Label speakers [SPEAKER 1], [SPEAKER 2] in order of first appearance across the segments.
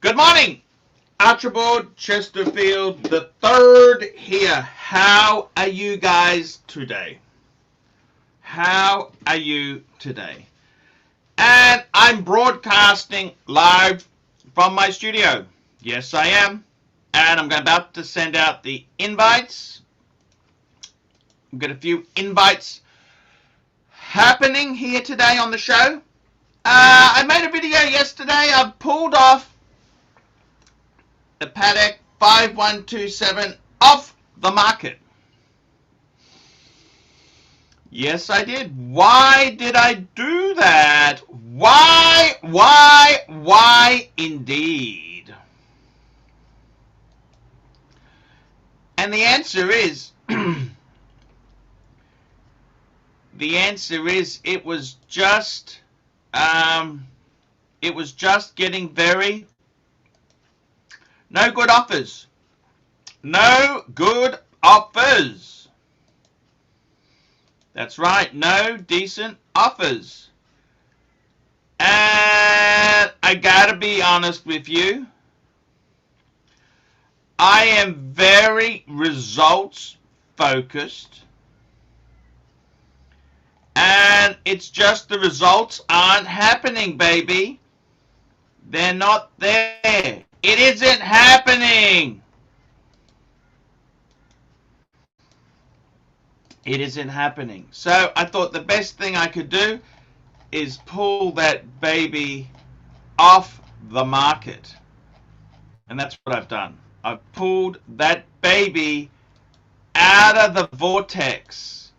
[SPEAKER 1] Good morning, Archibald Chesterfield the third here. How are you guys today? How are you today? And I'm broadcasting live from my studio. Yes, I am. And I'm about to send out the invites. I've got a few invites happening here today on the show. I made a video yesterday. I pulled off the Patek 5127 off the market. Yes, I did. Why did I do that? Why indeed? And the answer is, it was just getting very no good offers. No good offers. That's right, no decent offers. And I gotta be honest with you, I am very results focused. And it's just the results aren't happening, baby. They're not there. It isn't happening. It isn't happening. So I thought the best thing I could do is pull that baby off the market. And that's what I've done. I've pulled that baby out of the vortex.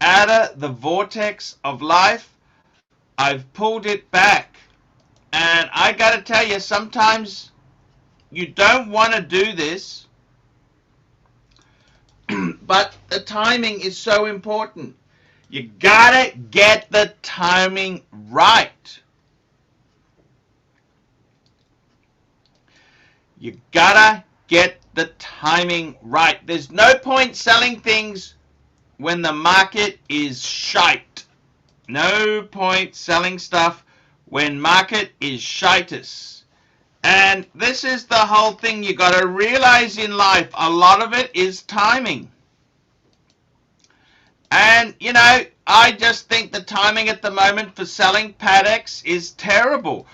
[SPEAKER 1] Out of the vortex of life. I've pulled it back. And I gotta tell you, sometimes you don't want to do this, but the timing is so important. You gotta get the timing right. You gotta get the timing right. There's no point selling things when the market is shite. No point selling stuff when market is shitus. And this is the whole thing you got to realize in life. A lot of it is timing. And, you know, I just think the timing at the moment for selling Pateks is terrible.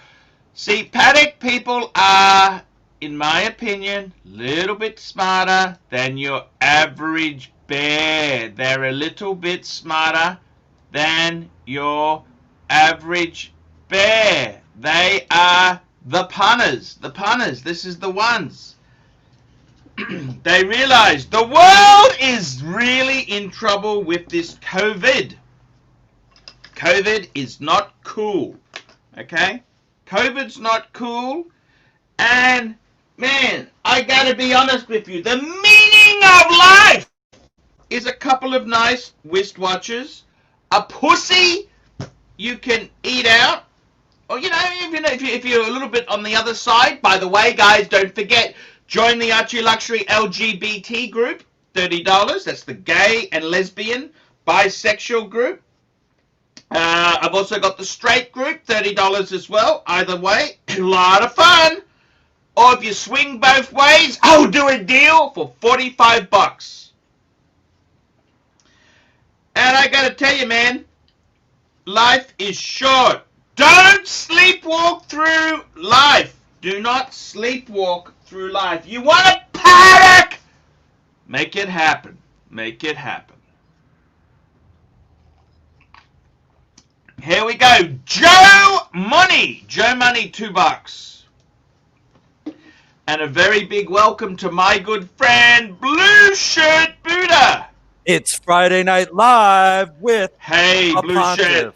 [SPEAKER 1] See, Patek people are, in my opinion, a little bit smarter than your average bear. They're a little bit smarter than your average bear. They are the punters. The punters. This is the ones. They realize the world is really in trouble with this COVID. COVID is not cool. Okay? COVID's not cool. And, man, I gotta be honest with you. The meaning of life is a couple of nice wristwatches, a pussy you can eat out, or if you're a little bit on the other side. By the way, guys, don't forget, join the Archieluxury LGBT group, $30. That's the gay and lesbian, bisexual group. I've also got the straight group, $30 as well. Either way, a lot of fun. Or if you swing both ways, I'll do a deal for $45. And I gotta tell you, man, life is short. Don't sleepwalk through life. Do not sleepwalk through life. You want a Patek? Make it happen. Make it happen. Here we go. Joe Money. Joe Money, $2. And a very big welcome to my good friend, Blue Shirt Buddha.
[SPEAKER 2] It's Friday Night Live with
[SPEAKER 1] Blue Shirt.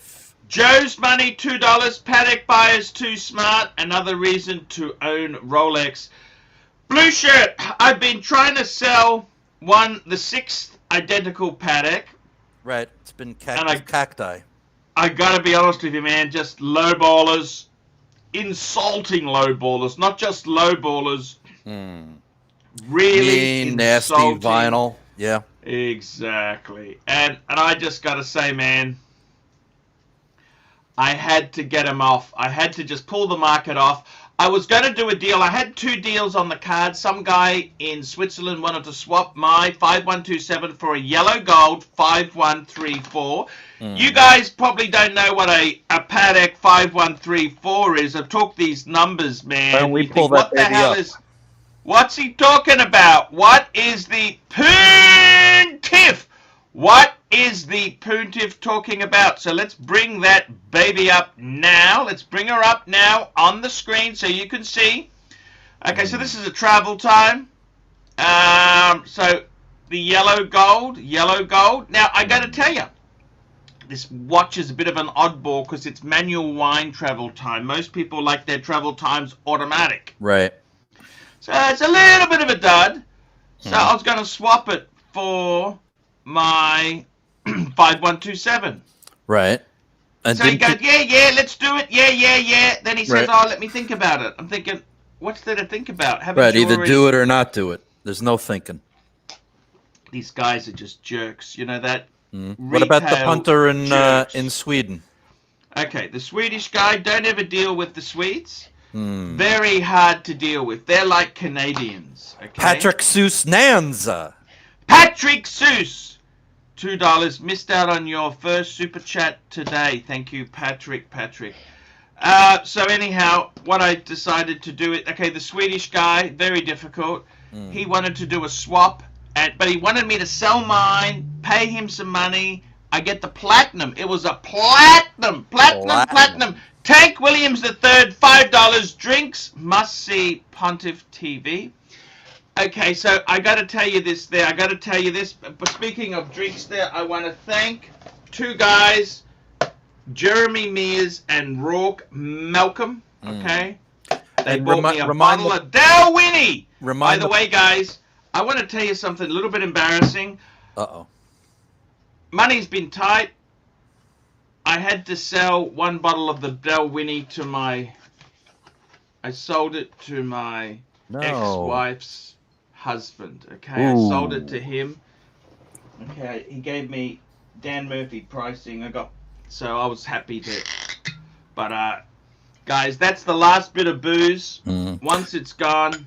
[SPEAKER 1] Joe's Money, $2. Patek buyers too smart. Another reason to own Rolex. Blue Shirt. I've been trying to sell the sixth identical Patek.
[SPEAKER 2] Right. It's been cacti.
[SPEAKER 1] I gotta be honest with you, man. Just lowballers, insulting lowballers, not just lowballers. Really
[SPEAKER 2] mean, nasty vinyl. Yeah.
[SPEAKER 1] Exactly. And I just gotta say, man, I had to get them off. I had to just pull the market off. I was going to do a deal. I had 2 deals on the card. Some guy in Switzerland wanted to swap my 5127 for a yellow gold 5134. You guys probably don't know what a Patek 5134 is. I've talked these numbers, man.
[SPEAKER 2] Why don't we pull that
[SPEAKER 1] what the
[SPEAKER 2] baby
[SPEAKER 1] hell
[SPEAKER 2] up?
[SPEAKER 1] What's he talking about? What is the Pontiff? What is the Pontiff talking about? So let's bring that baby up now. Let's bring her up now on the screen so you can see. Okay, so this is a travel time. So the yellow gold. Now, I got to tell you, this watch is a bit of an oddball because it's manual wind travel time. Most people like their travel times automatic.
[SPEAKER 2] Right.
[SPEAKER 1] So it's a little bit of a dud. So I was going to swap it for my 5127.
[SPEAKER 2] Right. And
[SPEAKER 1] so he goes, yeah, let's do it. Yeah. Then he says,
[SPEAKER 2] Right.
[SPEAKER 1] let me think about it. I'm thinking, what's there to think about?
[SPEAKER 2] Right, either do it or not do it. There's no thinking.
[SPEAKER 1] These guys are just jerks. You know that?
[SPEAKER 2] What about the punter in Sweden?
[SPEAKER 1] Okay, the Swedish guy, don't ever deal with the Swedes. Very hard to deal with. They're like Canadians. Okay?
[SPEAKER 2] Patrick Seuss Nanza.
[SPEAKER 1] Patrick Seuss. $2. Missed out on your first super chat today. Thank you, Patrick. So anyhow, what I decided to do, the Swedish guy, very difficult. He wanted to do a swap, but he wanted me to sell mine, pay him some money. I get the platinum. It was a platinum. Tank Williams III, $5. Drinks, must see Pontiff TV. Okay, so I got to tell you this there. But speaking of drinks there, I want to thank 2 guys, Jeremy Mears and Rourke Malcolm. Okay, they bought me a bottle of Del Winnie. By the way, guys, I want to tell you something a little bit embarrassing. Money's been tight. I had to sell 1 bottle of the Del Winnie I sold it to my ex-wife's husband. Okay, I sold it to him. Okay, he gave me Dan Murphy pricing. So I was happy to. But guys, that's the last bit of booze. Once it's gone.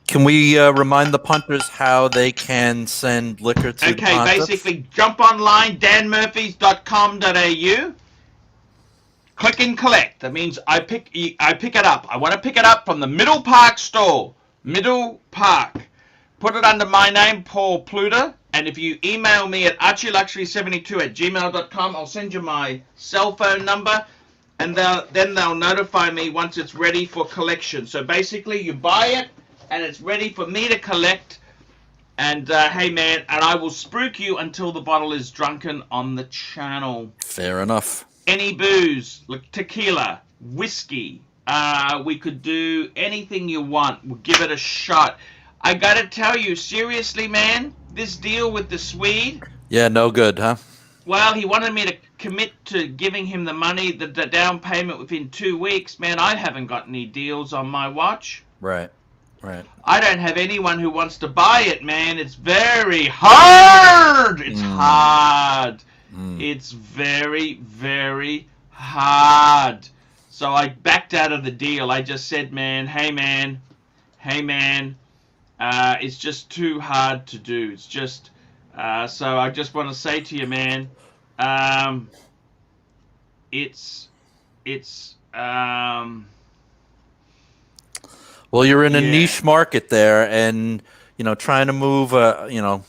[SPEAKER 2] Can we remind the punters how they can send liquor to the Pontiff?
[SPEAKER 1] Basically, jump online, danmurphys.com.au. Click and collect. That means I pick it up. I want to pick it up from the Middle Park store. Middle Park. Put it under my name, Paul Pluter. And if you email me at archieluxury72@gmail.com, I'll send you my cell phone number. And then they'll notify me once it's ready for collection. So basically, you buy it, and it's ready for me to collect. And hey, man, and I will spruik you until the bottle is drunken on the channel.
[SPEAKER 2] Fair enough.
[SPEAKER 1] Any booze, like tequila, whiskey. We could do anything you want. We'll give it a shot. I gotta tell you, seriously, man, this deal with the Swede.
[SPEAKER 2] Yeah, no good, huh?
[SPEAKER 1] Well, he wanted me to commit to giving him the money, the down payment within 2 weeks. Man, I haven't got any deals on my watch.
[SPEAKER 2] Right.
[SPEAKER 1] I don't have anyone who wants to buy it, man. It's very hard. It's hard. It's very, very hard. So I backed out of the deal. I just said, hey man, it's just too hard to do. It's just, so I just want to say to you, man,
[SPEAKER 2] well, you're in a niche market there, and trying to move a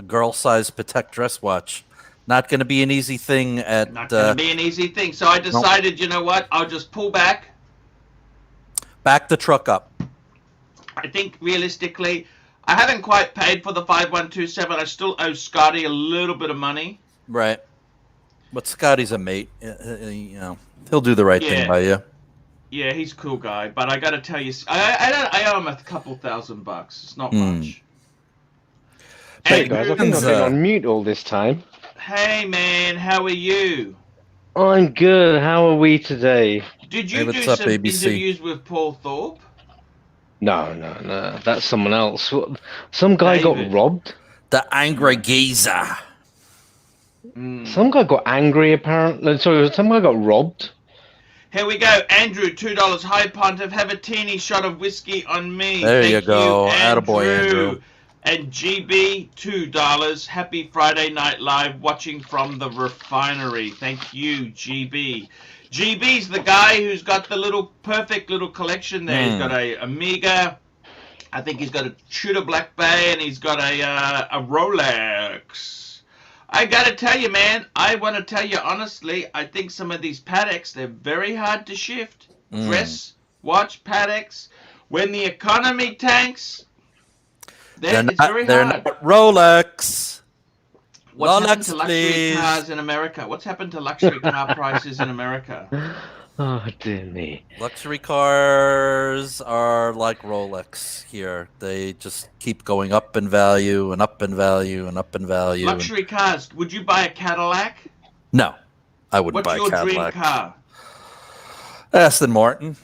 [SPEAKER 2] girl-sized Patek dress watch, not going to be an easy thing. Not going to
[SPEAKER 1] be an easy thing. So I decided, you know what? I'll just pull back.
[SPEAKER 2] Back the truck up.
[SPEAKER 1] I think realistically, I haven't quite paid for the 5127. I still owe Scotty a little bit of money.
[SPEAKER 2] Right. But Scotty's a mate. He'll do the right thing by you.
[SPEAKER 1] Yeah, he's a cool guy, but I gotta tell you, I owe him a couple $1,000. It's not much.
[SPEAKER 3] Hey guys, I think I've been on mute all this time.
[SPEAKER 1] Hey man, how are you?
[SPEAKER 3] I'm good. How are we today?
[SPEAKER 1] Did you do some interviews with Paul Thorpe?
[SPEAKER 3] No. That's someone else. Some guy got robbed.
[SPEAKER 2] The angry geezer.
[SPEAKER 3] Some guy got angry, apparently. Sorry, some guy got robbed.
[SPEAKER 1] Here we go. Andrew, $2. Hi, Pontiff. Have a teeny shot of whiskey on me.
[SPEAKER 2] There
[SPEAKER 1] Thank
[SPEAKER 2] you go.
[SPEAKER 1] Andrew.
[SPEAKER 2] Attaboy, Andrew.
[SPEAKER 1] And GB, $2. Happy Friday Night Live, watching from the refinery. Thank you, GB. GB's the guy who's got the perfect little collection there. He's got a Omega. I think he's got a Tudor Black Bay, and he's got a Rolex. I gotta tell you, man, I want to tell you honestly, I think some of these Pateks, they're very hard to shift. Dress, watch Pateks. When the economy tanks, it's very hard.
[SPEAKER 2] They're not Rolex.
[SPEAKER 1] What's happened
[SPEAKER 2] Rolex,
[SPEAKER 1] to luxury
[SPEAKER 2] please.
[SPEAKER 1] cars in America? What's happened to luxury car prices in America?
[SPEAKER 3] Oh, dear me.
[SPEAKER 2] Luxury cars are like Rolex here. They just keep going up in value and up in value and up in value.
[SPEAKER 1] Luxury cars, would you buy a Cadillac?
[SPEAKER 2] No, I wouldn't buy a
[SPEAKER 1] What's your
[SPEAKER 2] Cadillac.
[SPEAKER 1] dream car?
[SPEAKER 2] Aston Martin.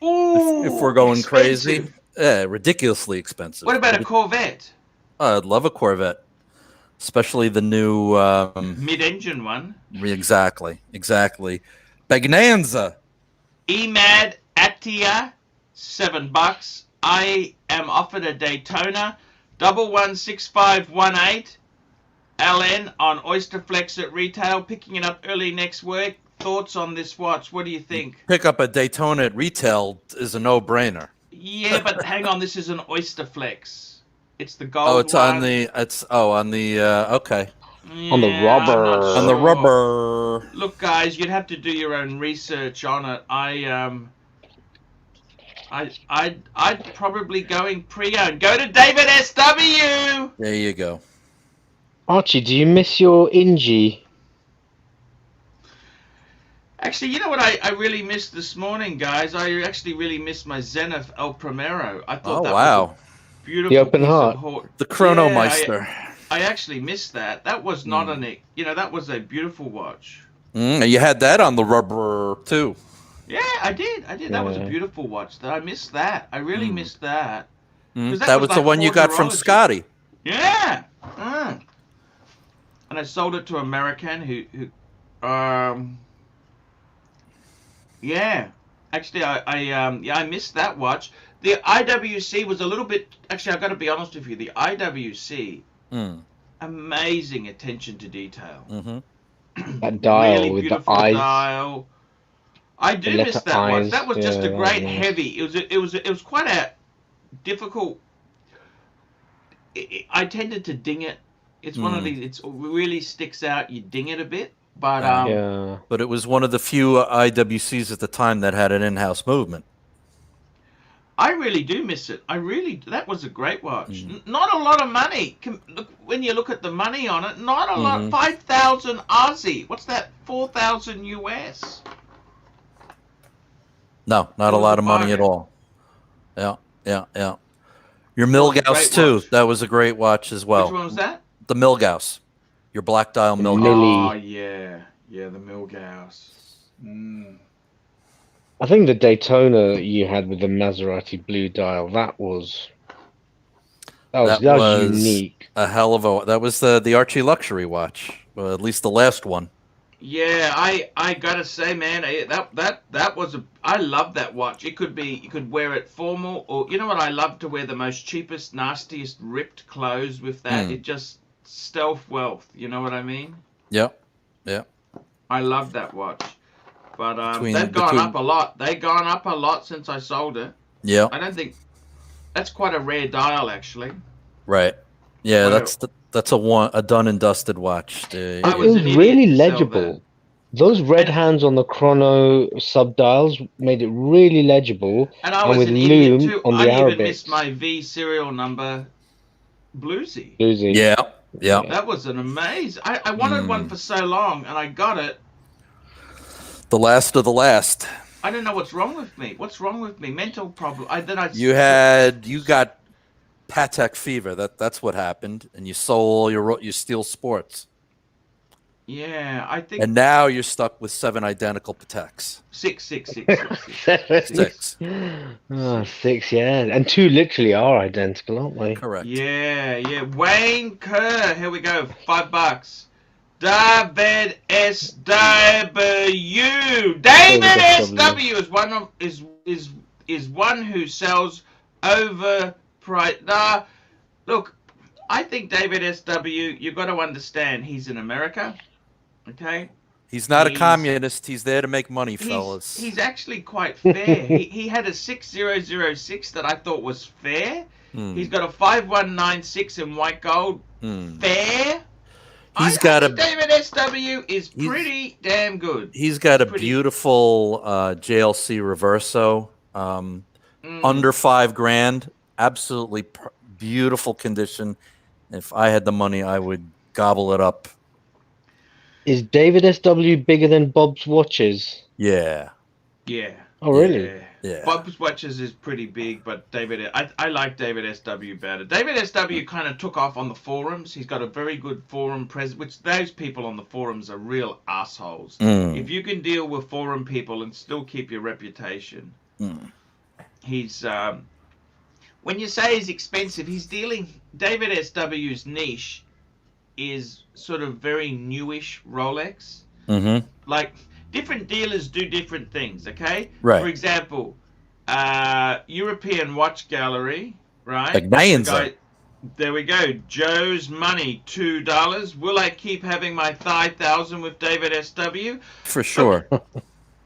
[SPEAKER 1] Ooh,
[SPEAKER 2] If we're going
[SPEAKER 1] expensive.
[SPEAKER 2] crazy. Yeah, ridiculously expensive.
[SPEAKER 1] What about a Corvette?
[SPEAKER 2] I'd love a Corvette. Especially the new...
[SPEAKER 1] Mid-engine one.
[SPEAKER 2] Exactly. Bagnanza.
[SPEAKER 1] EMAD Atia, $7. I am offered a Daytona 116518 LN on Oysterflex at retail. Picking it up early next week. Thoughts on this watch? What do you think?
[SPEAKER 2] Pick up a Daytona at retail is a no-brainer.
[SPEAKER 1] Yeah, but hang on. This is an Oysterflex. It's the gold.
[SPEAKER 2] Oh, it's
[SPEAKER 1] one.
[SPEAKER 2] on the. Okay.
[SPEAKER 1] Yeah,
[SPEAKER 3] On the rubber.
[SPEAKER 1] I'm not
[SPEAKER 2] On the
[SPEAKER 1] sure.
[SPEAKER 2] rubber.
[SPEAKER 1] Look, guys, you'd have to do your own research on it. I'd probably going pre-owned. Go to David SW.
[SPEAKER 2] There you go.
[SPEAKER 3] Archie, do you miss your Ingy?
[SPEAKER 1] Actually, you know what I really missed this morning, guys? I actually really missed my Zenith El Primero. I thought that was a beautiful
[SPEAKER 3] The open
[SPEAKER 1] piece
[SPEAKER 3] heart.
[SPEAKER 1] of
[SPEAKER 2] The Chronomeister.
[SPEAKER 1] I actually missed that. That was not that was a beautiful watch.
[SPEAKER 2] You had that on the rubber too.
[SPEAKER 1] Yeah, I did. That was a beautiful watch. I missed that. I really missed that. 'Cause
[SPEAKER 2] That was the
[SPEAKER 1] like
[SPEAKER 2] one you got from
[SPEAKER 1] horology.
[SPEAKER 2] Scotty.
[SPEAKER 1] Yeah. And I sold it to an American who yeah. Actually, I missed that watch. The IWC was a little bit. Actually, I've got to be honest with you. The IWC, amazing attention to detail.
[SPEAKER 3] That dial
[SPEAKER 1] Really
[SPEAKER 3] with the
[SPEAKER 1] beautiful
[SPEAKER 3] eyes.
[SPEAKER 1] dial. I do
[SPEAKER 3] The
[SPEAKER 1] miss
[SPEAKER 3] letter
[SPEAKER 1] that watch.
[SPEAKER 3] eyes,
[SPEAKER 1] That was just
[SPEAKER 3] yeah,
[SPEAKER 1] a
[SPEAKER 3] that
[SPEAKER 1] great
[SPEAKER 3] was-
[SPEAKER 1] heavy. It was quite a difficult. I tended to ding it. It's one of these. It really sticks out. You ding it a bit, but
[SPEAKER 3] Yeah.
[SPEAKER 2] But it was one of the few IWCs at the time that had an in-house movement.
[SPEAKER 1] I really do miss it. That was a great watch. Not a lot of money. When you look at the money on it, not a lot. 5,000 Aussie. What's that? 4,000 US.
[SPEAKER 2] No, not a lot of money at all. Yeah. Your
[SPEAKER 1] was a
[SPEAKER 2] Milgauss
[SPEAKER 1] great
[SPEAKER 2] too.
[SPEAKER 1] watch.
[SPEAKER 2] That was a great watch as well.
[SPEAKER 1] Which one was that?
[SPEAKER 2] The Milgauss. Your black dial Milgauss.
[SPEAKER 3] Millie.
[SPEAKER 1] Oh yeah, the Milgauss.
[SPEAKER 3] I think the Daytona you had with the Maserati blue dial, that was unique.
[SPEAKER 2] A hell of a. That was the Archie Luxury watch. Well, at least the last one.
[SPEAKER 1] Yeah, I gotta say, man, that was I love that watch. You could wear it formal, or you know what? I love to wear the most cheapest, nastiest, ripped clothes with that. It just stealth wealth. You know what I mean?
[SPEAKER 2] Yeah.
[SPEAKER 1] I love that watch. But they've gone up a lot. They've gone up a lot since I sold it.
[SPEAKER 2] Yeah.
[SPEAKER 1] I don't think that's quite a rare dial, actually.
[SPEAKER 2] Right. Yeah,
[SPEAKER 1] Well,
[SPEAKER 2] that's a done and dusted watch.
[SPEAKER 3] It
[SPEAKER 1] was
[SPEAKER 3] was
[SPEAKER 1] an idiot
[SPEAKER 3] really
[SPEAKER 1] to sell
[SPEAKER 3] legible. Those red hands on the chrono subdials made it really legible.
[SPEAKER 1] And I was
[SPEAKER 3] with
[SPEAKER 1] an idiot
[SPEAKER 3] loom
[SPEAKER 1] too.
[SPEAKER 3] on the
[SPEAKER 1] I even
[SPEAKER 3] Arabics.
[SPEAKER 1] missed my V serial number, Bluesy.
[SPEAKER 3] Bluesy.
[SPEAKER 2] Yeah.
[SPEAKER 1] That was an amazing. I wanted one for so long, and I got it.
[SPEAKER 2] The last of the last.
[SPEAKER 1] I don't know what's wrong with me. What's wrong with me? Mental problem.
[SPEAKER 2] You got Patek fever. That's what happened, and you sold your steel sports.
[SPEAKER 1] Yeah, I think
[SPEAKER 2] And now you're stuck with 7 identical Pateks.
[SPEAKER 1] six.
[SPEAKER 2] 6.
[SPEAKER 3] Oh, 6, yeah. And 2 literally are identical, aren't they?
[SPEAKER 2] Correct.
[SPEAKER 1] Yeah. Wayne Kerr. Here we go. $5. David SW. David SW is one who sells overpriced. Nah, look, I think David SW. You've got to understand, he's in America. Okay.
[SPEAKER 2] He's not a communist. He's there to make money, fellas.
[SPEAKER 1] He's actually quite fair. he had a 6006 that I thought was fair. He's got a 5196 in white gold. Fair. I think David SW is pretty damn good.
[SPEAKER 2] He's got a beautiful JLC Reverso, under $5,000. Absolutely beautiful condition. If I had the money, I would gobble it up.
[SPEAKER 3] Is David SW bigger than Bob's watches?
[SPEAKER 2] Yeah.
[SPEAKER 1] Yeah.
[SPEAKER 3] Oh, really?
[SPEAKER 2] Yeah.
[SPEAKER 1] Bob's watches is pretty big, but I like David SW better. David SW kind of took off on the forums. He's got a very good forum presence, which those people on the forums are real assholes. If you can deal with forum people and still keep your reputation, he's when you say he's expensive, he's dealing. David SW's niche is sort of very newish Rolex. Like, different dealers do different things, okay?
[SPEAKER 2] Right.
[SPEAKER 1] For example, European Watch Gallery, right? There we go. Joe's Money, $2. Will I keep having my 5,000 with David SW?
[SPEAKER 2] For sure.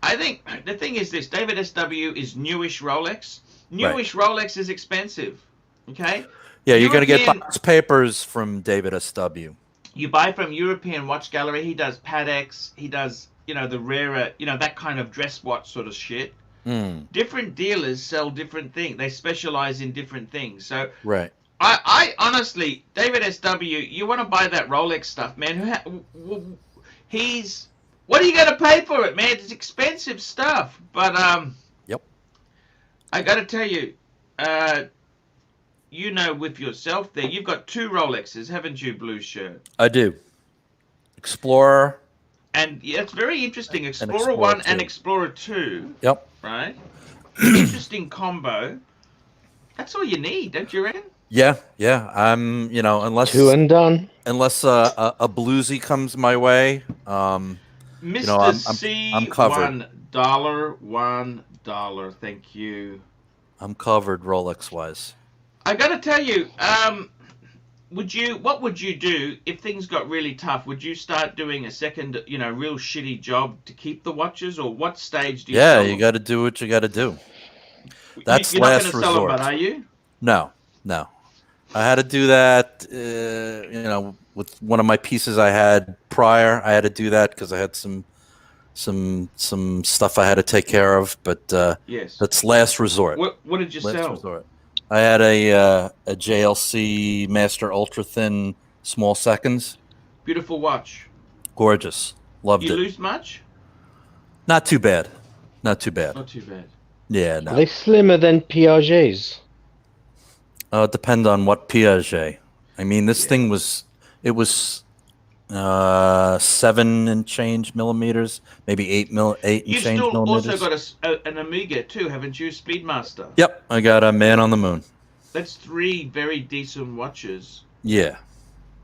[SPEAKER 1] I think the thing is this: David SW is newish Rolex. Newish Rolex is expensive, okay?
[SPEAKER 2] Yeah, you're going to get box papers from David SW.
[SPEAKER 1] You buy from European Watch Gallery. He does Pateks. He does, the rarer, that kind of dress watch sort of shit. Different dealers sell different things. They specialize in different things. So I honestly, David SW, you want to buy that Rolex stuff, man. What are you going to pay for it, man? It's expensive stuff. But I got to tell you, with yourself there, you've got 2 Rolexes, haven't you, Blue Shirt?
[SPEAKER 2] I do. Explorer.
[SPEAKER 1] And it's very interesting. Explorer 1 and Explorer 2.
[SPEAKER 2] Yep.
[SPEAKER 1] Right? Interesting combo. That's all you need, don't you reckon?
[SPEAKER 2] Yeah. I'm, unless
[SPEAKER 3] 2 and done.
[SPEAKER 2] Unless a bluesy comes my way,
[SPEAKER 1] Mr.
[SPEAKER 2] I'm covered.
[SPEAKER 1] $1. Thank you.
[SPEAKER 2] I'm covered Rolex wise.
[SPEAKER 1] I gotta tell you, what would you do if things got really tough? Would you start doing a second, real shitty job to keep the watches, or what stage do you?
[SPEAKER 2] Yeah, you got to do what you got to do. That's
[SPEAKER 1] you're
[SPEAKER 2] last
[SPEAKER 1] not gonna
[SPEAKER 2] resort.
[SPEAKER 1] Sell them, but are you?
[SPEAKER 2] No. I had to do that. With one of my pieces I had prior, I had to do that because I had some stuff I had to take care of. But
[SPEAKER 1] yes,
[SPEAKER 2] that's last resort.
[SPEAKER 1] What did you sell?
[SPEAKER 2] Resort. I had a JLC Master Ultra Thin Small Seconds.
[SPEAKER 1] Beautiful watch.
[SPEAKER 2] Gorgeous. Loved it.
[SPEAKER 1] You lose much?
[SPEAKER 2] Not too bad.
[SPEAKER 1] Not too bad.
[SPEAKER 2] Yeah, no.
[SPEAKER 3] Are they slimmer than Piaget's?
[SPEAKER 2] It depends on what Piaget. I mean, this thing was 7 and change millimeters, maybe 8 and change millimeters.
[SPEAKER 1] You still also got an Omega too, haven't you? Speedmaster.
[SPEAKER 2] Yep, I got a Man on the Moon.
[SPEAKER 1] That's 3 very decent watches.
[SPEAKER 2] Yeah.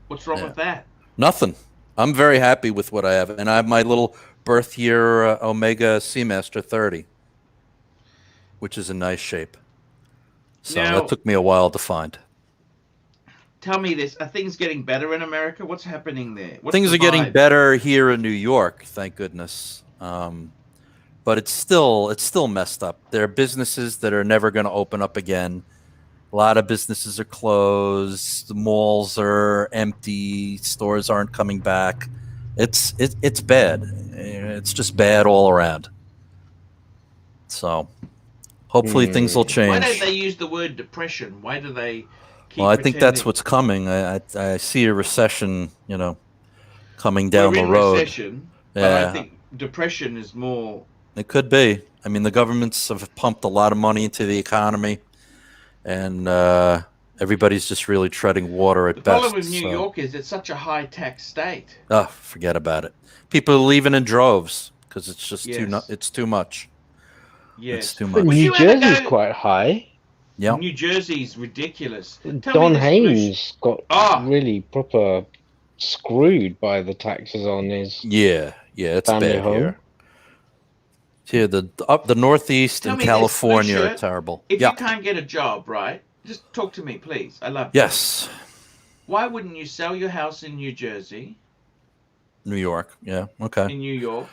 [SPEAKER 1] What's wrong with that?
[SPEAKER 2] Nothing. I'm very happy with what I have, and I have my little birth year Omega Seamaster 30, which is in nice shape. So that took me a while to find.
[SPEAKER 1] Tell me this: are things getting better in America? What's happening there?
[SPEAKER 2] Things are getting better here in New York, thank goodness. But it's still messed up. There are businesses that are never going to open up again. A lot of businesses are closed. The malls are empty. Stores aren't coming back. It's bad. It's just bad all around. So hopefully things will change.
[SPEAKER 1] Why don't they use the word depression? Why do they?
[SPEAKER 2] Well, I think that's what's coming. I see a recession, coming down the road.
[SPEAKER 1] Recession, but I think depression is more.
[SPEAKER 2] It could be. I mean, the governments have pumped a lot of money into the economy, and everybody's just really treading water at best.
[SPEAKER 1] The problem with New York is it's such a high-tax state.
[SPEAKER 2] Oh, forget about it. People are leaving in droves because it's just it's too much.
[SPEAKER 1] Yes.
[SPEAKER 2] It's too
[SPEAKER 3] But
[SPEAKER 2] much.
[SPEAKER 3] New Jersey's quite high.
[SPEAKER 2] Yeah.
[SPEAKER 1] New Jersey's ridiculous.
[SPEAKER 3] Don Haynes got really proper screwed by the taxes on his
[SPEAKER 2] Yeah, it's
[SPEAKER 3] family
[SPEAKER 2] bad
[SPEAKER 3] home.
[SPEAKER 2] here. Here, the Northeast
[SPEAKER 1] Tell
[SPEAKER 2] and
[SPEAKER 1] me this,
[SPEAKER 2] California are
[SPEAKER 1] Richard,
[SPEAKER 2] terrible.
[SPEAKER 1] if
[SPEAKER 2] Yeah.
[SPEAKER 1] you can't get a job, right? Just talk to me, please. I love you.
[SPEAKER 2] Yes.
[SPEAKER 1] Why wouldn't you sell your house in New Jersey,
[SPEAKER 2] New York. Yeah. Okay.
[SPEAKER 1] in New York,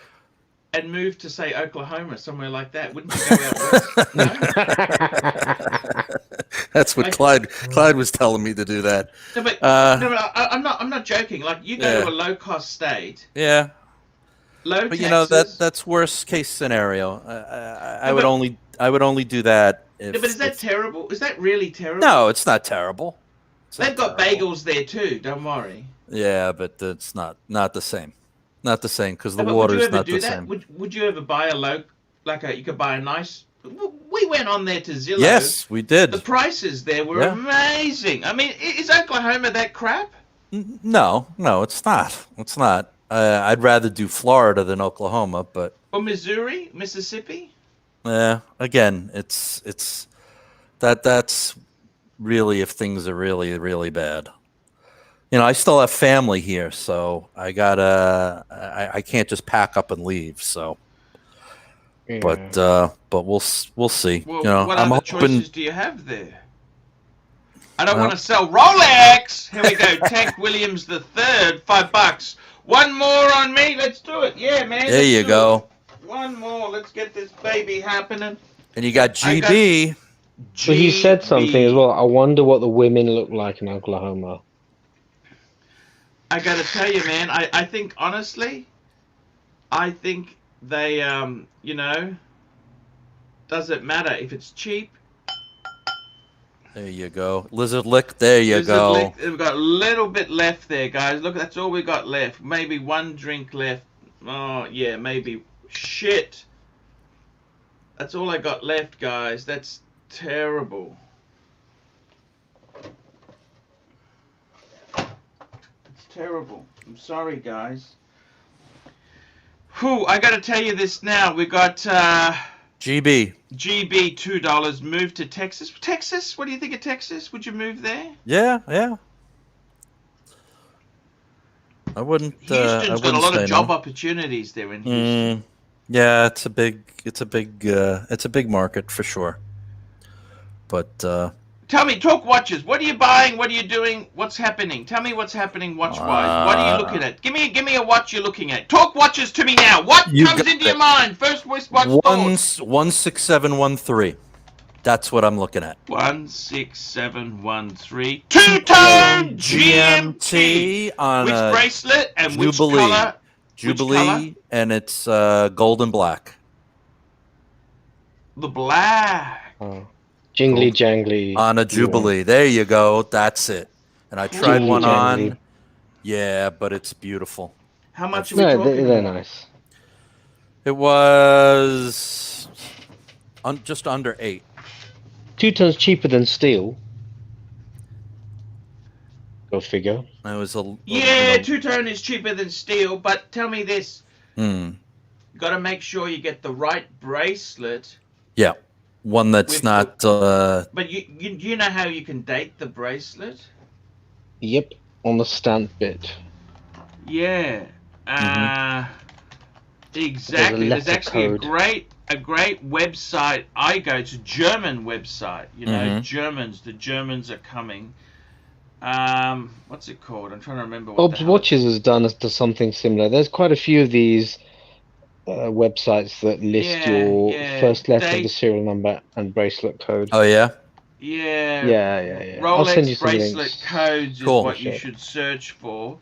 [SPEAKER 1] and move to, say, Oklahoma, somewhere like that? Wouldn't you go out west? No?
[SPEAKER 2] That's what Clyde was telling me to do that.
[SPEAKER 1] No, but, I'm not joking. Like, you go to a low-cost state,
[SPEAKER 2] Yeah.
[SPEAKER 1] low
[SPEAKER 2] But
[SPEAKER 1] taxes.
[SPEAKER 2] that's worst case scenario. I would only do that if.
[SPEAKER 1] No, but is that terrible? Is that really terrible?
[SPEAKER 2] No, it's not terrible.
[SPEAKER 1] They've got bagels there too. Don't worry.
[SPEAKER 2] Yeah, but it's not the same. Not the same because the
[SPEAKER 1] No, but
[SPEAKER 2] water
[SPEAKER 1] would you
[SPEAKER 2] is
[SPEAKER 1] ever
[SPEAKER 2] not
[SPEAKER 1] do
[SPEAKER 2] the
[SPEAKER 1] that?
[SPEAKER 2] same.
[SPEAKER 1] Would you ever buy you could buy a nice? We went on there to Zillow.
[SPEAKER 2] Yes, we did.
[SPEAKER 1] The prices there were amazing. I mean, is Oklahoma that crap?
[SPEAKER 2] No, it's not. It's not. I'd rather do Florida than Oklahoma, but.
[SPEAKER 1] Or Missouri, Mississippi?
[SPEAKER 2] Again, it's that's really if things are really, really bad. I still have family here, so I can't just pack up and leave. So,
[SPEAKER 3] Yeah.
[SPEAKER 2] but we'll see.
[SPEAKER 1] Well, what
[SPEAKER 2] I'm
[SPEAKER 1] other
[SPEAKER 2] hoping.
[SPEAKER 1] choices do you have there? I don't want to sell Rolex. Here we go. Tank Williams the third, $5. One more on me. Let's do it. Yeah, man.
[SPEAKER 2] There you go.
[SPEAKER 1] One more. Let's get this baby happening.
[SPEAKER 2] And you got GB.
[SPEAKER 3] So he said something as well. I wonder what the women look like in Oklahoma.
[SPEAKER 1] I gotta tell you, man. I think honestly, I think they doesn't matter if it's cheap.
[SPEAKER 2] There you go. Lizard lick. There you
[SPEAKER 1] Lizard
[SPEAKER 2] go.
[SPEAKER 1] lick. We've got a little bit left there, guys. Look, that's all we got left. Maybe one drink left. Oh yeah, maybe. Shit. That's all I got left, guys. That's terrible. It's terrible. I'm sorry, guys. Whew, I gotta tell you this now. We got
[SPEAKER 2] GB.
[SPEAKER 1] GB $2. Move to Texas. Texas? What do you think of Texas? Would you move there?
[SPEAKER 2] Yeah. I wouldn't.
[SPEAKER 1] Houston's got a lot of job opportunities there in Houston.
[SPEAKER 2] Yeah, it's a big market for sure. But
[SPEAKER 1] tell me, talk watches. What are you buying? What are you doing? What's happening? Tell me what's happening watch-wise. What are you looking at? Give me a watch you're looking at. Talk watches to me now. What comes into your mind? First watch thoughts.
[SPEAKER 2] 16713. That's what I'm looking at.
[SPEAKER 1] 16713. Two-tone GMT
[SPEAKER 2] on
[SPEAKER 1] which bracelet and
[SPEAKER 2] Jubilee.
[SPEAKER 1] which color?
[SPEAKER 2] Jubilee, and it's gold and black.
[SPEAKER 1] The black.
[SPEAKER 3] Oh. Jingly jangly.
[SPEAKER 2] On a Jubilee. There you go. That's it. And I tried one
[SPEAKER 3] jangly.
[SPEAKER 2] on. Yeah, but it's beautiful.
[SPEAKER 1] How much are we
[SPEAKER 3] No,
[SPEAKER 1] talking
[SPEAKER 3] they're
[SPEAKER 1] about?
[SPEAKER 3] nice.
[SPEAKER 2] It was just under 8.
[SPEAKER 3] 2 tons cheaper than steel. Go figure.
[SPEAKER 2] It was
[SPEAKER 1] Yeah, two-tone is cheaper than steel, but tell me this.
[SPEAKER 2] You
[SPEAKER 1] Got to make sure you get the right bracelet.
[SPEAKER 2] Yeah, one that's not.
[SPEAKER 1] But you know how you can date the bracelet?
[SPEAKER 3] Yep, on the stamp bit.
[SPEAKER 1] Yeah. Exactly. There's actually a great website I go to, German website. The Germans are coming. What's it called? I'm trying to remember.
[SPEAKER 3] Bob's Watches has done something similar. There's quite a few of these websites that list your first letter of the serial number and bracelet code.
[SPEAKER 2] Oh yeah.
[SPEAKER 1] Yeah.
[SPEAKER 3] I'll send you
[SPEAKER 1] Rolex
[SPEAKER 3] some
[SPEAKER 1] bracelet
[SPEAKER 3] links.
[SPEAKER 1] codes is what you should search for.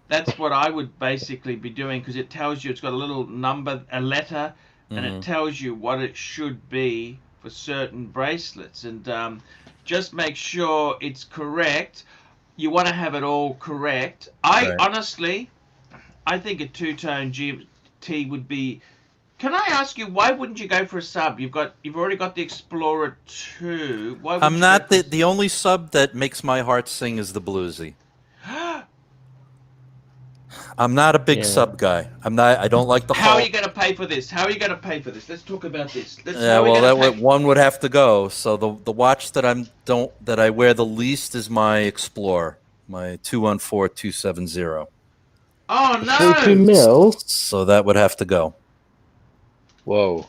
[SPEAKER 1] That's what I would basically be doing because it tells you it's got a little number, a letter, and it tells you what it should be for certain bracelets. And just make sure it's correct. You want to have it all correct. Honestly, I think a two-tone GMT would be. Can I ask you why wouldn't you go for a sub? You've already got the Explorer 2. Why?
[SPEAKER 2] I'm not the only sub that makes my heart sing is the Bluesy. I'm not a big sub guy. I don't like the.
[SPEAKER 1] How are you going to pay for this? Let's talk about this.
[SPEAKER 2] One would have to go. So the watch that I wear the least is my Explorer. My 214270.
[SPEAKER 1] Oh
[SPEAKER 3] 42
[SPEAKER 1] no!
[SPEAKER 3] mil?
[SPEAKER 2] So that would have to go.
[SPEAKER 3] Whoa.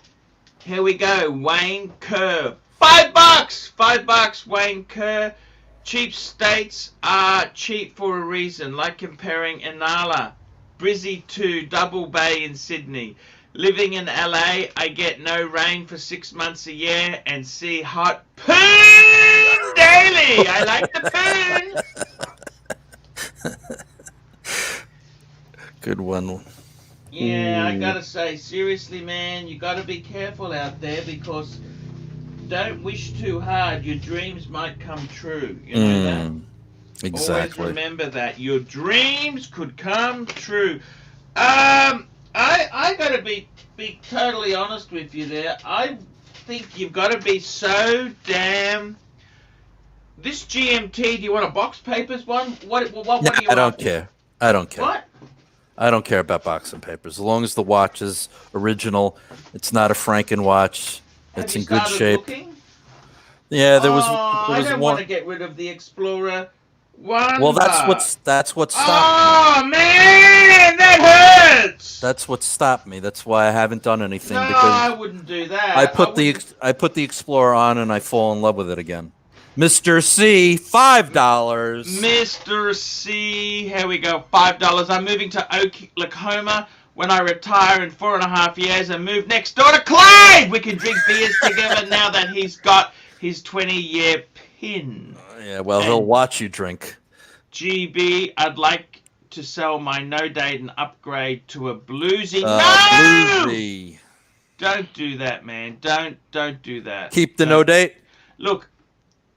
[SPEAKER 1] Here we go. Wayne Kerr. $5. $5. Wayne Kerr. Cheap states are cheap for a reason, like comparing Inala, Brizzy to Double Bay in Sydney. Living in LA, I get no rain for 6 months a year and see hot poon daily. I like the poon.
[SPEAKER 2] Good one.
[SPEAKER 1] Yeah, I gotta say, seriously, man, you gotta be careful out there because don't wish too hard. Your dreams might come true. You know that?
[SPEAKER 2] Exactly.
[SPEAKER 1] Always remember that. Your dreams could come true. I gotta be totally honest with you there. I think you've got to be so damn. This GMT, do you want a box papers one? What do you
[SPEAKER 2] I don't care. I don't care.
[SPEAKER 1] What?
[SPEAKER 2] I don't care about box and papers. As long as the watch is original, it's not a Franken watch. It's in good shape.
[SPEAKER 1] Looking?
[SPEAKER 2] Yeah, there was
[SPEAKER 1] I don't
[SPEAKER 2] one.
[SPEAKER 1] want to get rid of the Explorer. One.
[SPEAKER 2] Well, that's what stopped
[SPEAKER 1] me. Oh man, that hurts.
[SPEAKER 2] That's what stopped me. That's why I haven't done anything.
[SPEAKER 1] No,
[SPEAKER 2] because
[SPEAKER 1] I wouldn't do that.
[SPEAKER 2] I put the Explorer on and I fall in love with it again. Mr. C, $5.
[SPEAKER 1] Mr. C, here we go, $5. I'm moving to Oklahoma when I retire in 4.5 years and move next door to Clyde. We can drink beers together now that he's got his 20-year pin.
[SPEAKER 2] Yeah, well, he'll watch you drink.
[SPEAKER 1] GB, I'd like to sell my no date and upgrade to a bluesy. No!
[SPEAKER 2] Bluesy.
[SPEAKER 1] Don't do that, man. Don't do that.
[SPEAKER 2] Keep the no date?
[SPEAKER 1] Look,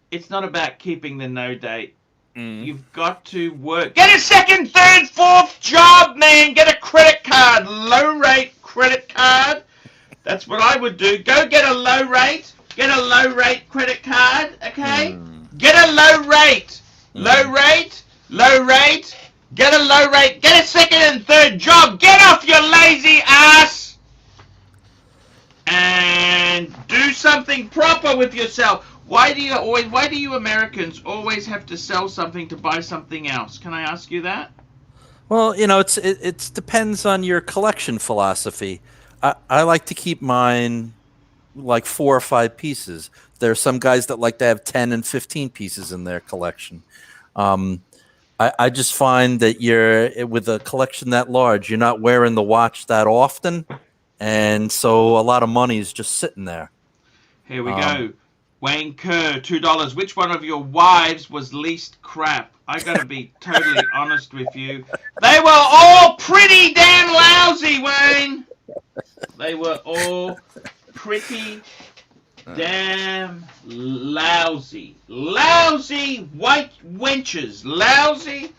[SPEAKER 1] it's not about keeping the no date. You've got to work. Get a second, third, fourth job, man. Get a credit card. Low rate credit card. That's what I would do. Go get a low rate. Get a low rate credit card, okay? Get a low rate. Low rate. Low rate. Get a low rate. Get a second and third job. Get off your lazy ass. And do something proper with yourself. Why do you Americans always have to sell something to buy something else? Can I ask you that?
[SPEAKER 2] Well, you know, it depends on your collection philosophy. I like to keep mine like 4 or 5 pieces. There are some guys that like to have 10 and 15 pieces in their collection. I just find that with a collection that large, you're not wearing the watch that often, and so a lot of money is just sitting there.
[SPEAKER 1] Here we go. Wayne Kerr, $2. Which one of your wives was least crap? I gotta be totally honest with you. They were all pretty damn lousy, Wayne. They were all pretty damn lousy. Lousy white wenches. Lousy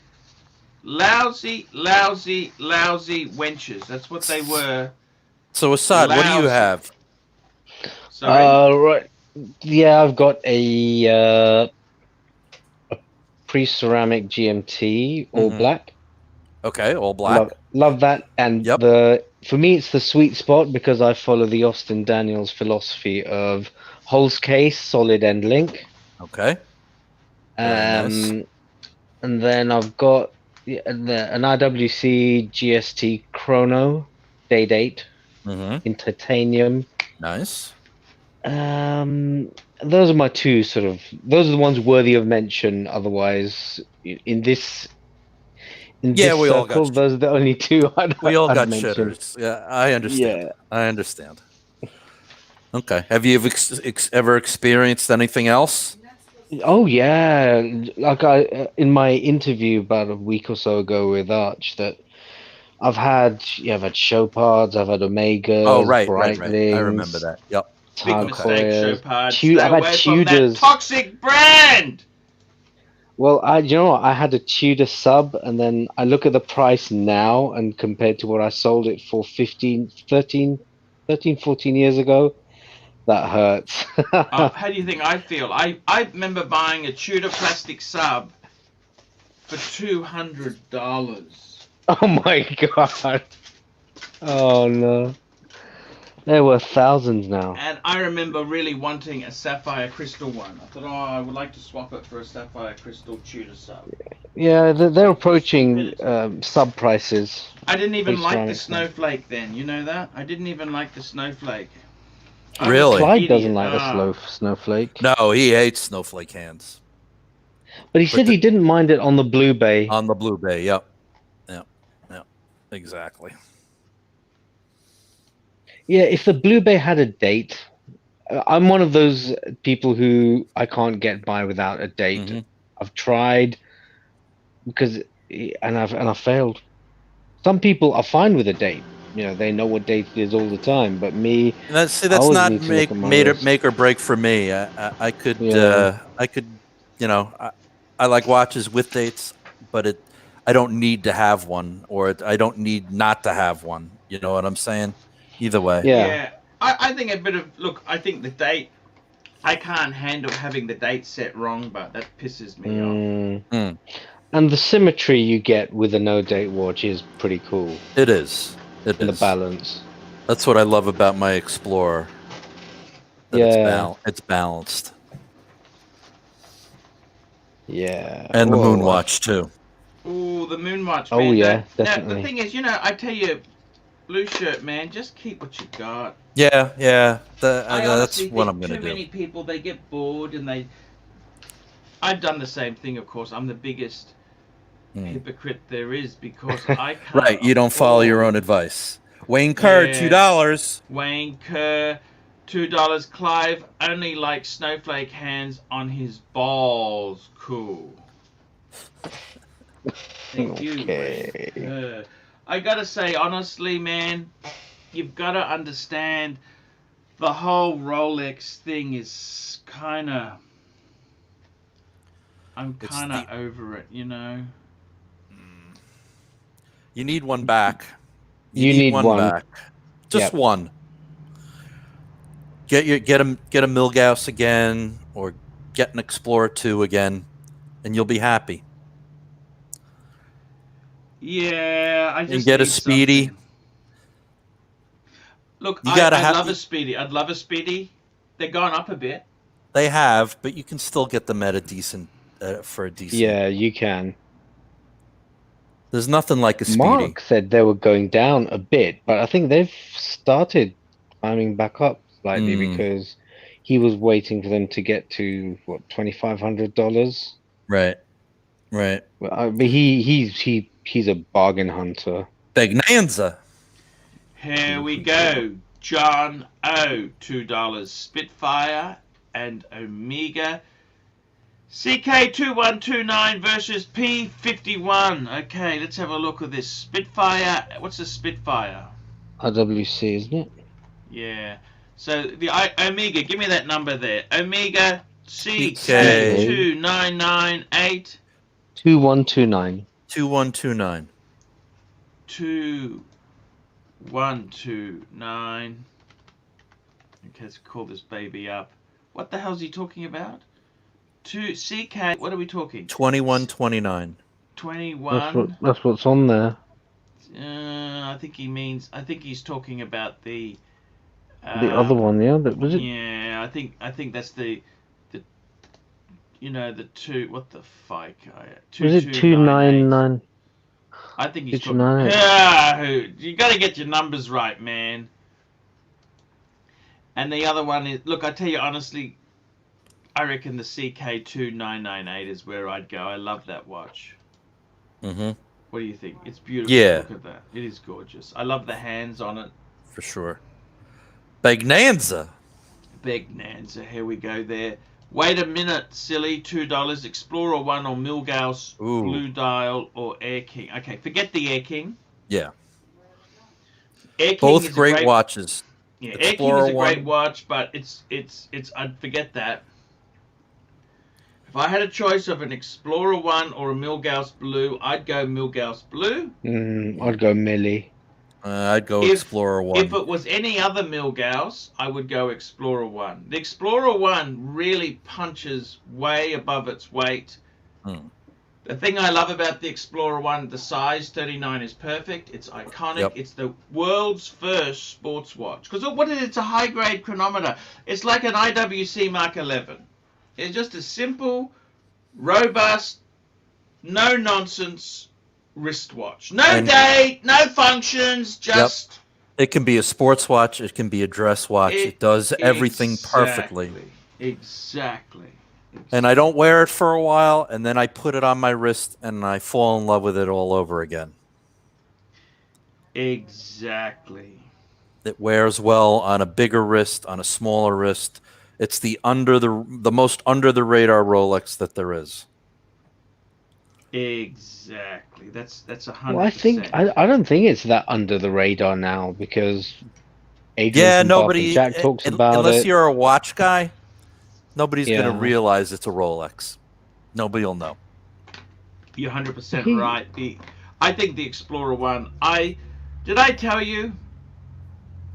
[SPEAKER 1] wenches. That's what they were.
[SPEAKER 2] So, Assad, what do you have?
[SPEAKER 1] Sorry?
[SPEAKER 3] Right. Yeah, I've got a pre-ceramic GMT, all black.
[SPEAKER 2] Okay, all black.
[SPEAKER 3] Love that. And for me, it's the sweet spot because I follow the Austin Daniels philosophy of Holz case, solid end link.
[SPEAKER 2] Okay.
[SPEAKER 3] Nice. And then I've got an IWC GST Chrono day date in titanium.
[SPEAKER 2] Nice.
[SPEAKER 3] Those are my two those are the ones worthy of mention. Otherwise, in this
[SPEAKER 2] we all got
[SPEAKER 3] those are the only two
[SPEAKER 2] we all got
[SPEAKER 3] mentioned.
[SPEAKER 2] shitters. Yeah, I understand.
[SPEAKER 3] Yeah.
[SPEAKER 2] I understand. Okay. Have you ever experienced anything else?
[SPEAKER 3] Oh yeah, like in my interview about a week or so ago with Arch, that I've had Chopards, I've had Omegas.
[SPEAKER 2] Oh right. I remember that. Yep.
[SPEAKER 1] Big mistake, Chopard.
[SPEAKER 3] I've had Tudors.
[SPEAKER 1] That toxic brand.
[SPEAKER 3] Well, you know what? I had a Tudor sub, and then I look at the price now and compared to what I sold it for 14 years ago, that hurts.
[SPEAKER 1] How do you think I feel? I remember buying a Tudor plastic sub for $200.
[SPEAKER 3] Oh my god. Oh no. They're worth thousands now.
[SPEAKER 1] And I remember really wanting a sapphire crystal one. I thought, oh, I would like to swap it for a sapphire crystal Tudor sub.
[SPEAKER 3] Yeah, they're approaching sub prices.
[SPEAKER 1] I didn't even like the
[SPEAKER 3] ceramics
[SPEAKER 1] snowflake then. You know that? I didn't even like the snowflake.
[SPEAKER 2] Really?
[SPEAKER 3] Clyde doesn't like the snowflake.
[SPEAKER 2] No, he hates snowflake hands.
[SPEAKER 3] But he said he didn't mind it on the Blue Bay.
[SPEAKER 2] On the Blue Bay, yep. Exactly.
[SPEAKER 3] Yeah, if the Blue Bay had a date, I'm one of those people who I can't get by without a date.
[SPEAKER 2] Mm-hmm.
[SPEAKER 3] I've tried and I've failed. Some people are fine with a date. You know, they know what date it is all the time. But me,
[SPEAKER 2] that's not make or break for me. I could, you know, I like watches with dates, but I don't need to have one, or I don't need not to have one. You know what I'm saying? Either way.
[SPEAKER 1] Yeah. I think I think the date, I can't handle having the date set wrong, but that pisses me off.
[SPEAKER 3] And the symmetry you get with a no-date watch is pretty cool.
[SPEAKER 2] It is.
[SPEAKER 3] The balance.
[SPEAKER 2] That's what I love about my Explorer. It's balanced.
[SPEAKER 3] Yeah.
[SPEAKER 2] And the Moonwatch, too.
[SPEAKER 1] Ooh, the Moonwatch, man.
[SPEAKER 3] Oh, yeah, definitely.
[SPEAKER 1] Now, the thing is, you know, I tell you, blue shirt, man, just keep what you got.
[SPEAKER 2] Yeah. That's
[SPEAKER 1] what I'm going to do. Too many people, they get bored and I've done the same thing, of course. I'm the biggest hypocrite there is because I can't.
[SPEAKER 2] Right, you don't follow your own advice. Wayne Kerr, $2.
[SPEAKER 1] Wayne Kerr, $2. Clive only likes snowflake hands on his balls. Cool. Thank you. I gotta say, honestly, man, you've got to understand the whole Rolex thing is kind of... I'm kind of over it, you know?
[SPEAKER 2] You need one back.
[SPEAKER 3] You need one
[SPEAKER 2] back. Just one. Get a Milgauss again, or get an Explorer 2 again, and you'll be happy.
[SPEAKER 1] Yeah, I just
[SPEAKER 2] and get a Speedy.
[SPEAKER 1] Something. Look, I'd love a Speedy. I'd love a Speedy. They've gone up a bit.
[SPEAKER 2] They have, but you can still get them at a decent for a decent.
[SPEAKER 3] Yeah, you can.
[SPEAKER 2] There's nothing like a Speedy.
[SPEAKER 3] Mark said they were going down a bit, but I think they've started climbing back up slightly because he was waiting for them to get to what, $2,500.
[SPEAKER 2] Right.
[SPEAKER 3] But he's a bargain hunter.
[SPEAKER 2] Bonanza.
[SPEAKER 1] Here we go. John O, $2. Spitfire and Omega. CK2129 versus P51. Okay, let's have a look at this. Spitfire. What's a Spitfire?
[SPEAKER 3] RWC, isn't it?
[SPEAKER 1] Yeah. So the Omega, give me that number there. Omega CK2998.
[SPEAKER 3] 2129.
[SPEAKER 2] 2129.
[SPEAKER 1] 2129. Okay, let's call this baby up. What the hell's he talking about? CK, what are we talking?
[SPEAKER 2] 2129.
[SPEAKER 1] 21.
[SPEAKER 3] That's what's on there.
[SPEAKER 1] I think he's talking about the
[SPEAKER 3] other one, yeah. Was it?
[SPEAKER 1] Yeah, I think that's the you know, the two. What the fuck?
[SPEAKER 3] Was it 299?
[SPEAKER 1] I think he's talking. Yeah, you got to get your numbers right, man. And the other one is, look, I tell you honestly, I reckon the CK2998 is where I'd go. I love that watch.
[SPEAKER 2] Mm-hmm.
[SPEAKER 1] What do you think? It's beautiful.
[SPEAKER 2] Yeah.
[SPEAKER 1] Look at that. It is gorgeous. I love the hands on it.
[SPEAKER 2] For sure. Bonanza.
[SPEAKER 1] Here we go there. Wait a minute, silly. $2. Explorer 1 or Milgauss Blue Dial or Air King. Okay, forget the Air King.
[SPEAKER 2] Yeah.
[SPEAKER 1] Air King
[SPEAKER 2] both great watches.
[SPEAKER 1] Yeah, Explorer Air King is a great watch, but it's I'd forget that. If I had a choice of an Explorer 1 or a Milgauss Blue, I'd go Milgauss Blue.
[SPEAKER 3] I'd go Millie.
[SPEAKER 2] I'd go Explorer 1.
[SPEAKER 1] If it was any other Milgauss, I would go Explorer 1. The Explorer 1 really punches way above its weight. The thing I love about the Explorer 1, the size 39 is perfect. It's iconic.
[SPEAKER 2] Yep.
[SPEAKER 1] It's the world's first sports watch. Because what is it? It's a high-grade chronometer. It's like an IWC Mark 11. It's just a simple, robust, no-nonsense wristwatch. No date, no functions, just...
[SPEAKER 2] It can be a sports watch. It can be a dress watch. It does everything perfectly.
[SPEAKER 1] Exactly.
[SPEAKER 2] And I don't wear it for a while, and then I put it on my wrist, and I fall in love with it all over again.
[SPEAKER 1] Exactly.
[SPEAKER 2] It wears well on a bigger wrist, on a smaller wrist. It's the most under the radar Rolex that there is.
[SPEAKER 1] Exactly. That's 100%.
[SPEAKER 3] Well, I don't think it's that under the radar now, because Adrian from
[SPEAKER 2] nobody.
[SPEAKER 3] Jack talks about
[SPEAKER 2] unless
[SPEAKER 3] it.
[SPEAKER 2] you're a watch guy, nobody's going to realize it's a Rolex. Nobody will know.
[SPEAKER 1] You're 100% right. I think the Explorer 1. Did I tell you?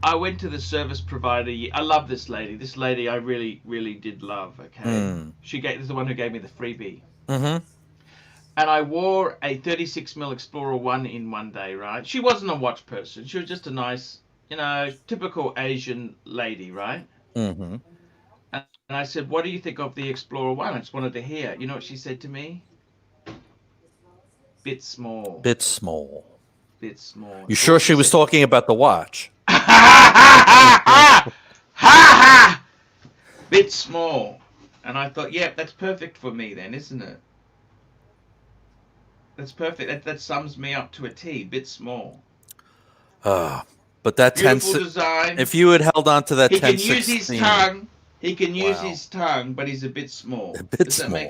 [SPEAKER 1] I went to the service provider. I love this lady. This lady I really, really did love. Okay, She is the one who gave me the freebie.
[SPEAKER 2] Mm-hmm.
[SPEAKER 1] And I wore a 36mm Explorer 1 in one day, right? She wasn't a watch person. She was just a nice, typical Asian lady, right?
[SPEAKER 2] Mm-hmm.
[SPEAKER 1] And I said, what do you think of the Explorer 1? I just wanted to hear. You know what she said to me? Bit small.
[SPEAKER 2] Bit small.
[SPEAKER 1] Bit small.
[SPEAKER 2] You sure she was talking about the watch?
[SPEAKER 1] Bit small. And I thought, yeah, that's perfect for me then, isn't it? That's perfect. That sums me up to a T. Bit small.
[SPEAKER 2] But that
[SPEAKER 1] beautiful design.
[SPEAKER 2] If you had held on to that,
[SPEAKER 1] he can use his tongue. He can use his tongue, but he's a bit small.
[SPEAKER 2] A bit small.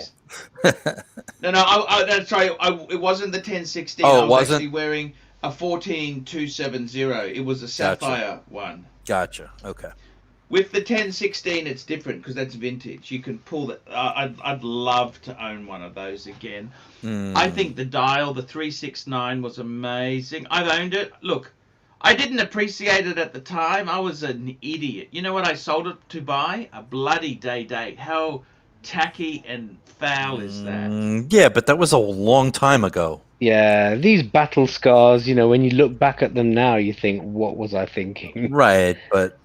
[SPEAKER 1] No, that's right. It wasn't the 1016.
[SPEAKER 2] Oh,
[SPEAKER 1] I was
[SPEAKER 2] wasn't?
[SPEAKER 1] actually wearing a 14270. It was a sapphire one.
[SPEAKER 2] Gotcha. Okay.
[SPEAKER 1] With the 1016, it's different because that's vintage. You can pull that. I'd love to own one of those again. I think the dial, the 369, was amazing. I've owned it. Look, I didn't appreciate it at the time. I was an idiot. You know what I sold it to buy? A bloody day date. How tacky and foul is that?
[SPEAKER 2] Yeah, but that was a long time ago.
[SPEAKER 3] Yeah, these battle scars, when you look back at them now, you think, what was I thinking?
[SPEAKER 2] Right, but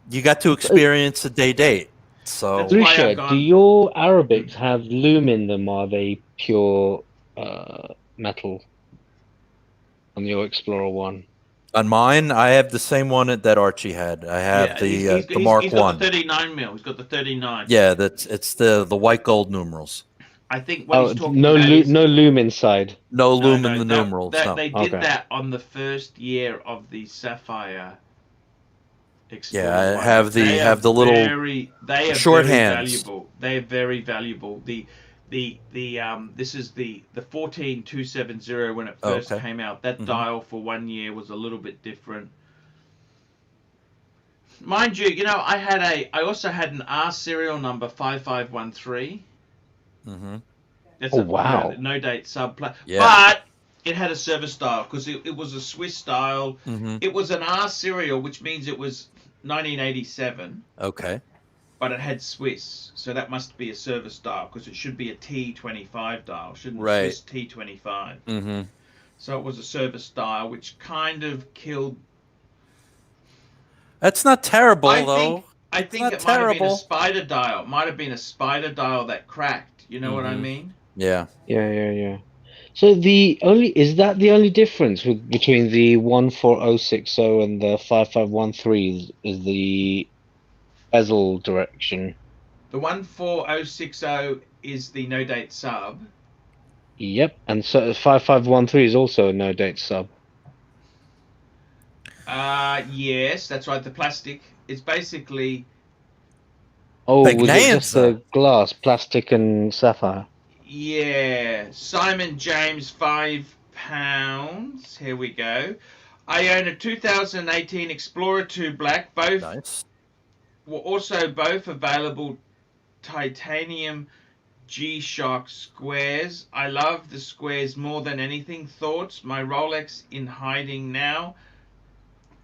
[SPEAKER 2] you got to experience a day date. So,
[SPEAKER 3] Lucia, do your Arabics have loom in them? Or are they pure metal on your Explorer 1?
[SPEAKER 2] On mine, I have the same one that Archie had. I have the Mark 1.
[SPEAKER 1] He's got the 39mm. He's got the 39.
[SPEAKER 2] Yeah, it's the white gold numerals.
[SPEAKER 1] I think what he's talking
[SPEAKER 3] no
[SPEAKER 1] about
[SPEAKER 3] no loom inside.
[SPEAKER 2] No loom in the numerals.
[SPEAKER 1] They did that on the first year of the Sapphire Explorer.
[SPEAKER 2] Yeah, I have the little short hands.
[SPEAKER 1] Valuable. They are very valuable. This is the 14270 when it first came out. That dial for 1 year was a little bit different. Mind you, I also had an R serial number 5513.
[SPEAKER 2] Mm-hmm.
[SPEAKER 1] That's
[SPEAKER 3] wow.
[SPEAKER 1] No date sub.
[SPEAKER 2] Yeah.
[SPEAKER 1] But it had a service dial because it was a Swiss dial.
[SPEAKER 2] Mm-hmm.
[SPEAKER 1] It was an R serial, which means it was 1987.
[SPEAKER 2] Okay.
[SPEAKER 1] But it had Swiss, so that must be a service dial because it should be a T25 dial, shouldn't
[SPEAKER 2] right.
[SPEAKER 1] Swiss T25.
[SPEAKER 2] Mm-hmm.
[SPEAKER 1] So it was a service dial, which kind of killed.
[SPEAKER 2] That's not terrible, though.
[SPEAKER 1] I think it might have been a spider dial. It might have been a spider dial that cracked. You know what I mean?
[SPEAKER 2] Yeah.
[SPEAKER 3] Yeah. So is that the only difference between the 14060 and the 5513 is the bezel direction?
[SPEAKER 1] The 14060 is the no date sub.
[SPEAKER 3] Yep, and so 5513 is also a no date sub.
[SPEAKER 1] Yes, that's right. The plastic. It's basically.
[SPEAKER 3] Oh, was it just the glass, plastic, and sapphire?
[SPEAKER 1] Yeah, Simon James, £5. Here we go. I own a 2018 Explorer 2 Black. Both
[SPEAKER 2] nice.
[SPEAKER 1] Were also both available titanium G-Shock squares. I love the squares more than anything. Thoughts? My Rolex in hiding now.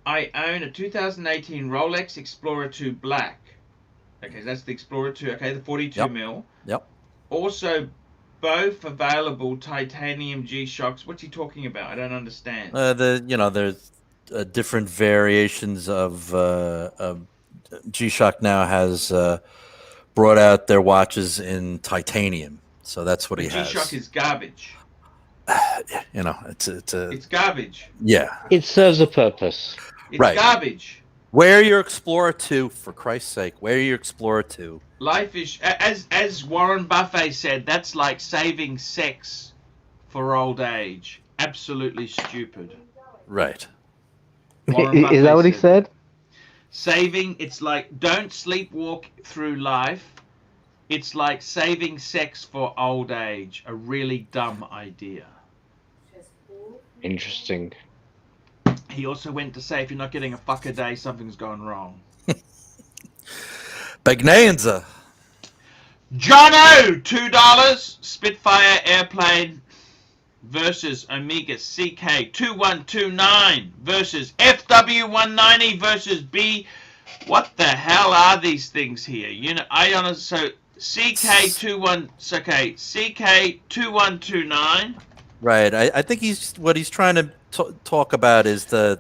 [SPEAKER 1] I own a 2018 Rolex Explorer 2 Black. Okay, that's the Explorer 2. Okay, the 42 mil.
[SPEAKER 2] Yep.
[SPEAKER 1] Also both available titanium G-Shocks. What's he talking about? I don't understand.
[SPEAKER 2] There's different variations of G-Shock now has brought out their watches in titanium, so that's what he has.
[SPEAKER 1] G-Shock is garbage.
[SPEAKER 2] It's
[SPEAKER 1] garbage.
[SPEAKER 2] Yeah.
[SPEAKER 3] It serves a purpose.
[SPEAKER 1] It's
[SPEAKER 2] Right.
[SPEAKER 1] garbage.
[SPEAKER 2] Wear your Explorer 2, for Christ's sake. Wear your Explorer 2.
[SPEAKER 1] Life is, as Warren Buffett said, that's like saving sex for old age. Absolutely stupid.
[SPEAKER 2] Right.
[SPEAKER 3] Is that what he said?
[SPEAKER 1] Saving, it's like, don't sleepwalk through life. It's like saving sex for old age. A really dumb idea.
[SPEAKER 3] Interesting.
[SPEAKER 1] He also went to say, if you're not getting a fuck a day, something's gone wrong.
[SPEAKER 2] Bagnanza.
[SPEAKER 1] Jono, $2. Spitfire airplane versus Omega CK2129 versus FW190 versus B. What the hell are these things here? So CK2129.
[SPEAKER 2] Right. I think what he's trying to talk about is the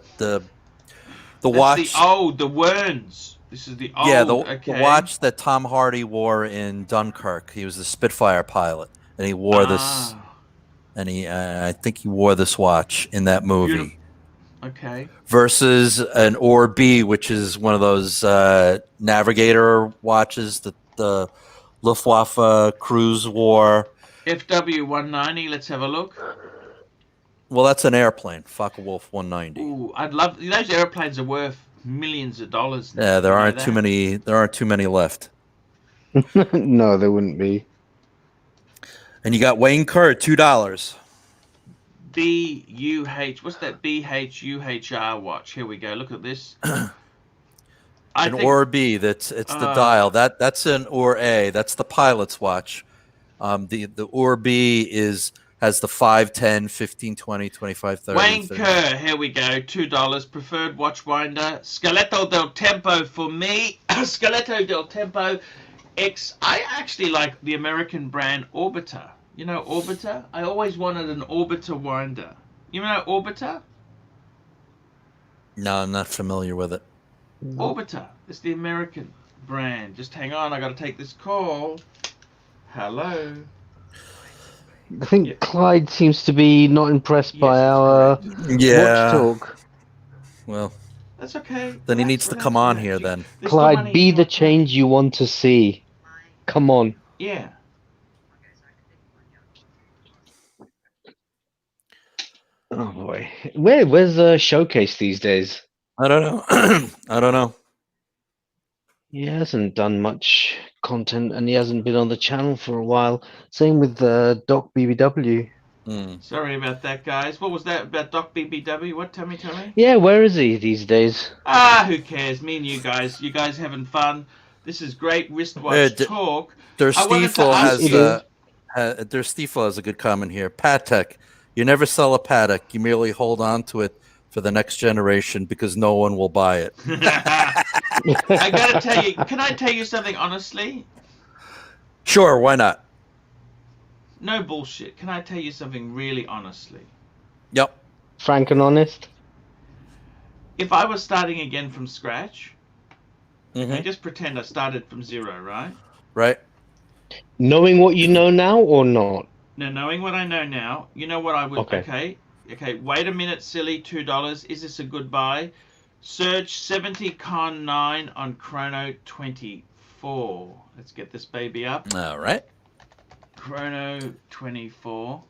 [SPEAKER 2] watch.
[SPEAKER 1] The Werns. This is the old.
[SPEAKER 2] Yeah, the watch that Tom Hardy wore in Dunkirk. He was the Spitfire pilot, and he wore this. And I think he wore this watch in that movie.
[SPEAKER 1] Beautiful. Okay.
[SPEAKER 2] Versus an Or-B, which is one of those navigator watches that the Luftwaffe crews wore.
[SPEAKER 1] FW190, let's have a look.
[SPEAKER 2] Well, that's an airplane, Focke-Wulf 190.
[SPEAKER 1] Ooh, I'd love those airplanes are worth millions of dollars now.
[SPEAKER 2] Yeah, there aren't too many left.
[SPEAKER 3] No, there wouldn't be.
[SPEAKER 2] And you got Wayne Kerr, $2.
[SPEAKER 1] BUH, what's that BHUHR watch? Here we go. Look at this.
[SPEAKER 2] Or-B, it's the dial. That's an Or-A. That's the pilot's watch. The Or-B has the 5, 10, 15, 20, 25, 30.
[SPEAKER 1] Wayne
[SPEAKER 2] 30.
[SPEAKER 1] Kerr, here we go. $2. Preferred watch winder. Skeletto del Tempo for me. Skeletto del Tempo X. I actually like the American brand Orbiter. You know Orbiter? I always wanted an Orbiter winder. You know Orbiter?
[SPEAKER 2] No, I'm not familiar with it.
[SPEAKER 1] Orbiter. It's the American brand. Just hang on. I got to take this call. Hello.
[SPEAKER 3] I think Clyde seems to be not impressed by our watch talk.
[SPEAKER 2] Well,
[SPEAKER 1] that's okay.
[SPEAKER 2] Then he needs to come on here then.
[SPEAKER 3] Clyde, be the change you want to see. Come on.
[SPEAKER 1] Yeah.
[SPEAKER 3] Oh boy. Where's the showcase these days?
[SPEAKER 2] I don't know. I don't know.
[SPEAKER 3] He hasn't done much content and he hasn't been on the channel for a while. Same with Doc BBW.
[SPEAKER 1] Sorry about that, guys. What was that about Doc BBW? What? Tell me.
[SPEAKER 3] Yeah, where is he these days?
[SPEAKER 1] Who cares? Me and you guys having fun. This is great wristwatch talk.
[SPEAKER 2] Der Stiefel has a good comment here. Patek, you never sell a Patek. You merely hold on to it for the next generation because no one will buy it.
[SPEAKER 1] I gotta tell you, can I tell you something honestly?
[SPEAKER 2] Sure, why not?
[SPEAKER 1] No bullshit. Can I tell you something really honestly?
[SPEAKER 2] Yep.
[SPEAKER 3] Frank and honest?
[SPEAKER 1] If I was starting again from scratch,
[SPEAKER 2] Mm-hmm.
[SPEAKER 1] just pretend I started from zero, right?
[SPEAKER 2] Right.
[SPEAKER 3] Knowing what you know now or not?
[SPEAKER 1] No, knowing what I know now, you know what I would... Okay, wait a minute, silly, $2. Is this a good buy? Surge 70 Con 9 on Chrono 24. Let's get this baby up.
[SPEAKER 2] All right.
[SPEAKER 1] Chrono 24.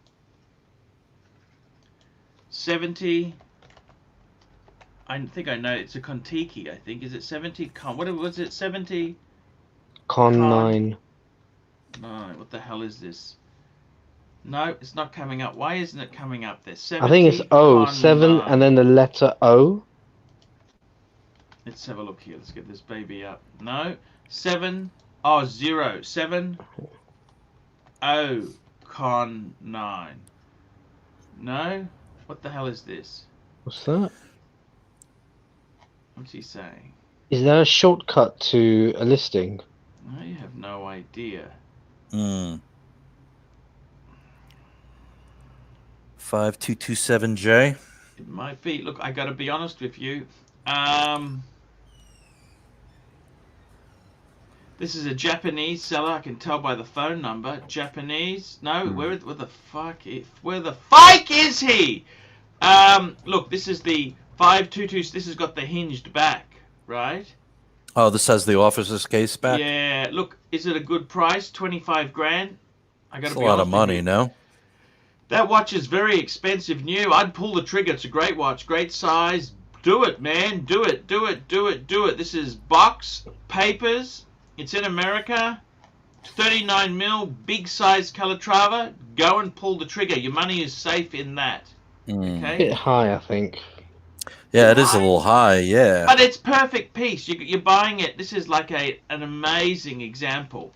[SPEAKER 1] 70... I think I know it's a Kontiki, I think. Is it 70 Con... What was it? 70...
[SPEAKER 3] Con 9.
[SPEAKER 1] No, what the hell is this? No, it's not coming up. Why isn't it coming up there? 70
[SPEAKER 3] I think it's O. 7
[SPEAKER 1] 9.
[SPEAKER 3] and then the letter O.
[SPEAKER 1] Let's have a look here. Let's get this baby up. No. 7... Oh, 0. 7... O. Con 9. No? What the hell is this?
[SPEAKER 3] What's that?
[SPEAKER 1] What's he saying?
[SPEAKER 3] Is there a shortcut to a listing?
[SPEAKER 1] I have no idea.
[SPEAKER 2] 5227J.
[SPEAKER 1] It might be. Look, I got to be honest with you. This is a Japanese seller. I can tell by the phone number. Japanese. No, where the fuck is he? Look, this is the 522. This has got the hinged back, right?
[SPEAKER 2] Oh, this has the officer's case back?
[SPEAKER 1] Yeah. Look, is it a good price? 25 grand. I got to
[SPEAKER 2] That's
[SPEAKER 1] be
[SPEAKER 2] a lot
[SPEAKER 1] honest
[SPEAKER 2] of
[SPEAKER 1] with
[SPEAKER 2] money,
[SPEAKER 1] you.
[SPEAKER 2] no?
[SPEAKER 1] That watch is very expensive new. I'd pull the trigger. It's a great watch, great size. Do it, man. Do it. This is box, papers. It's in America. 39 mil, big size Calatrava. Go and pull the trigger. Your money is safe in that.
[SPEAKER 3] A
[SPEAKER 1] Okay?
[SPEAKER 3] bit high, I think.
[SPEAKER 2] Yeah, it is a little high, yeah.
[SPEAKER 1] But it's perfect piece. You're buying it. This is like an amazing example.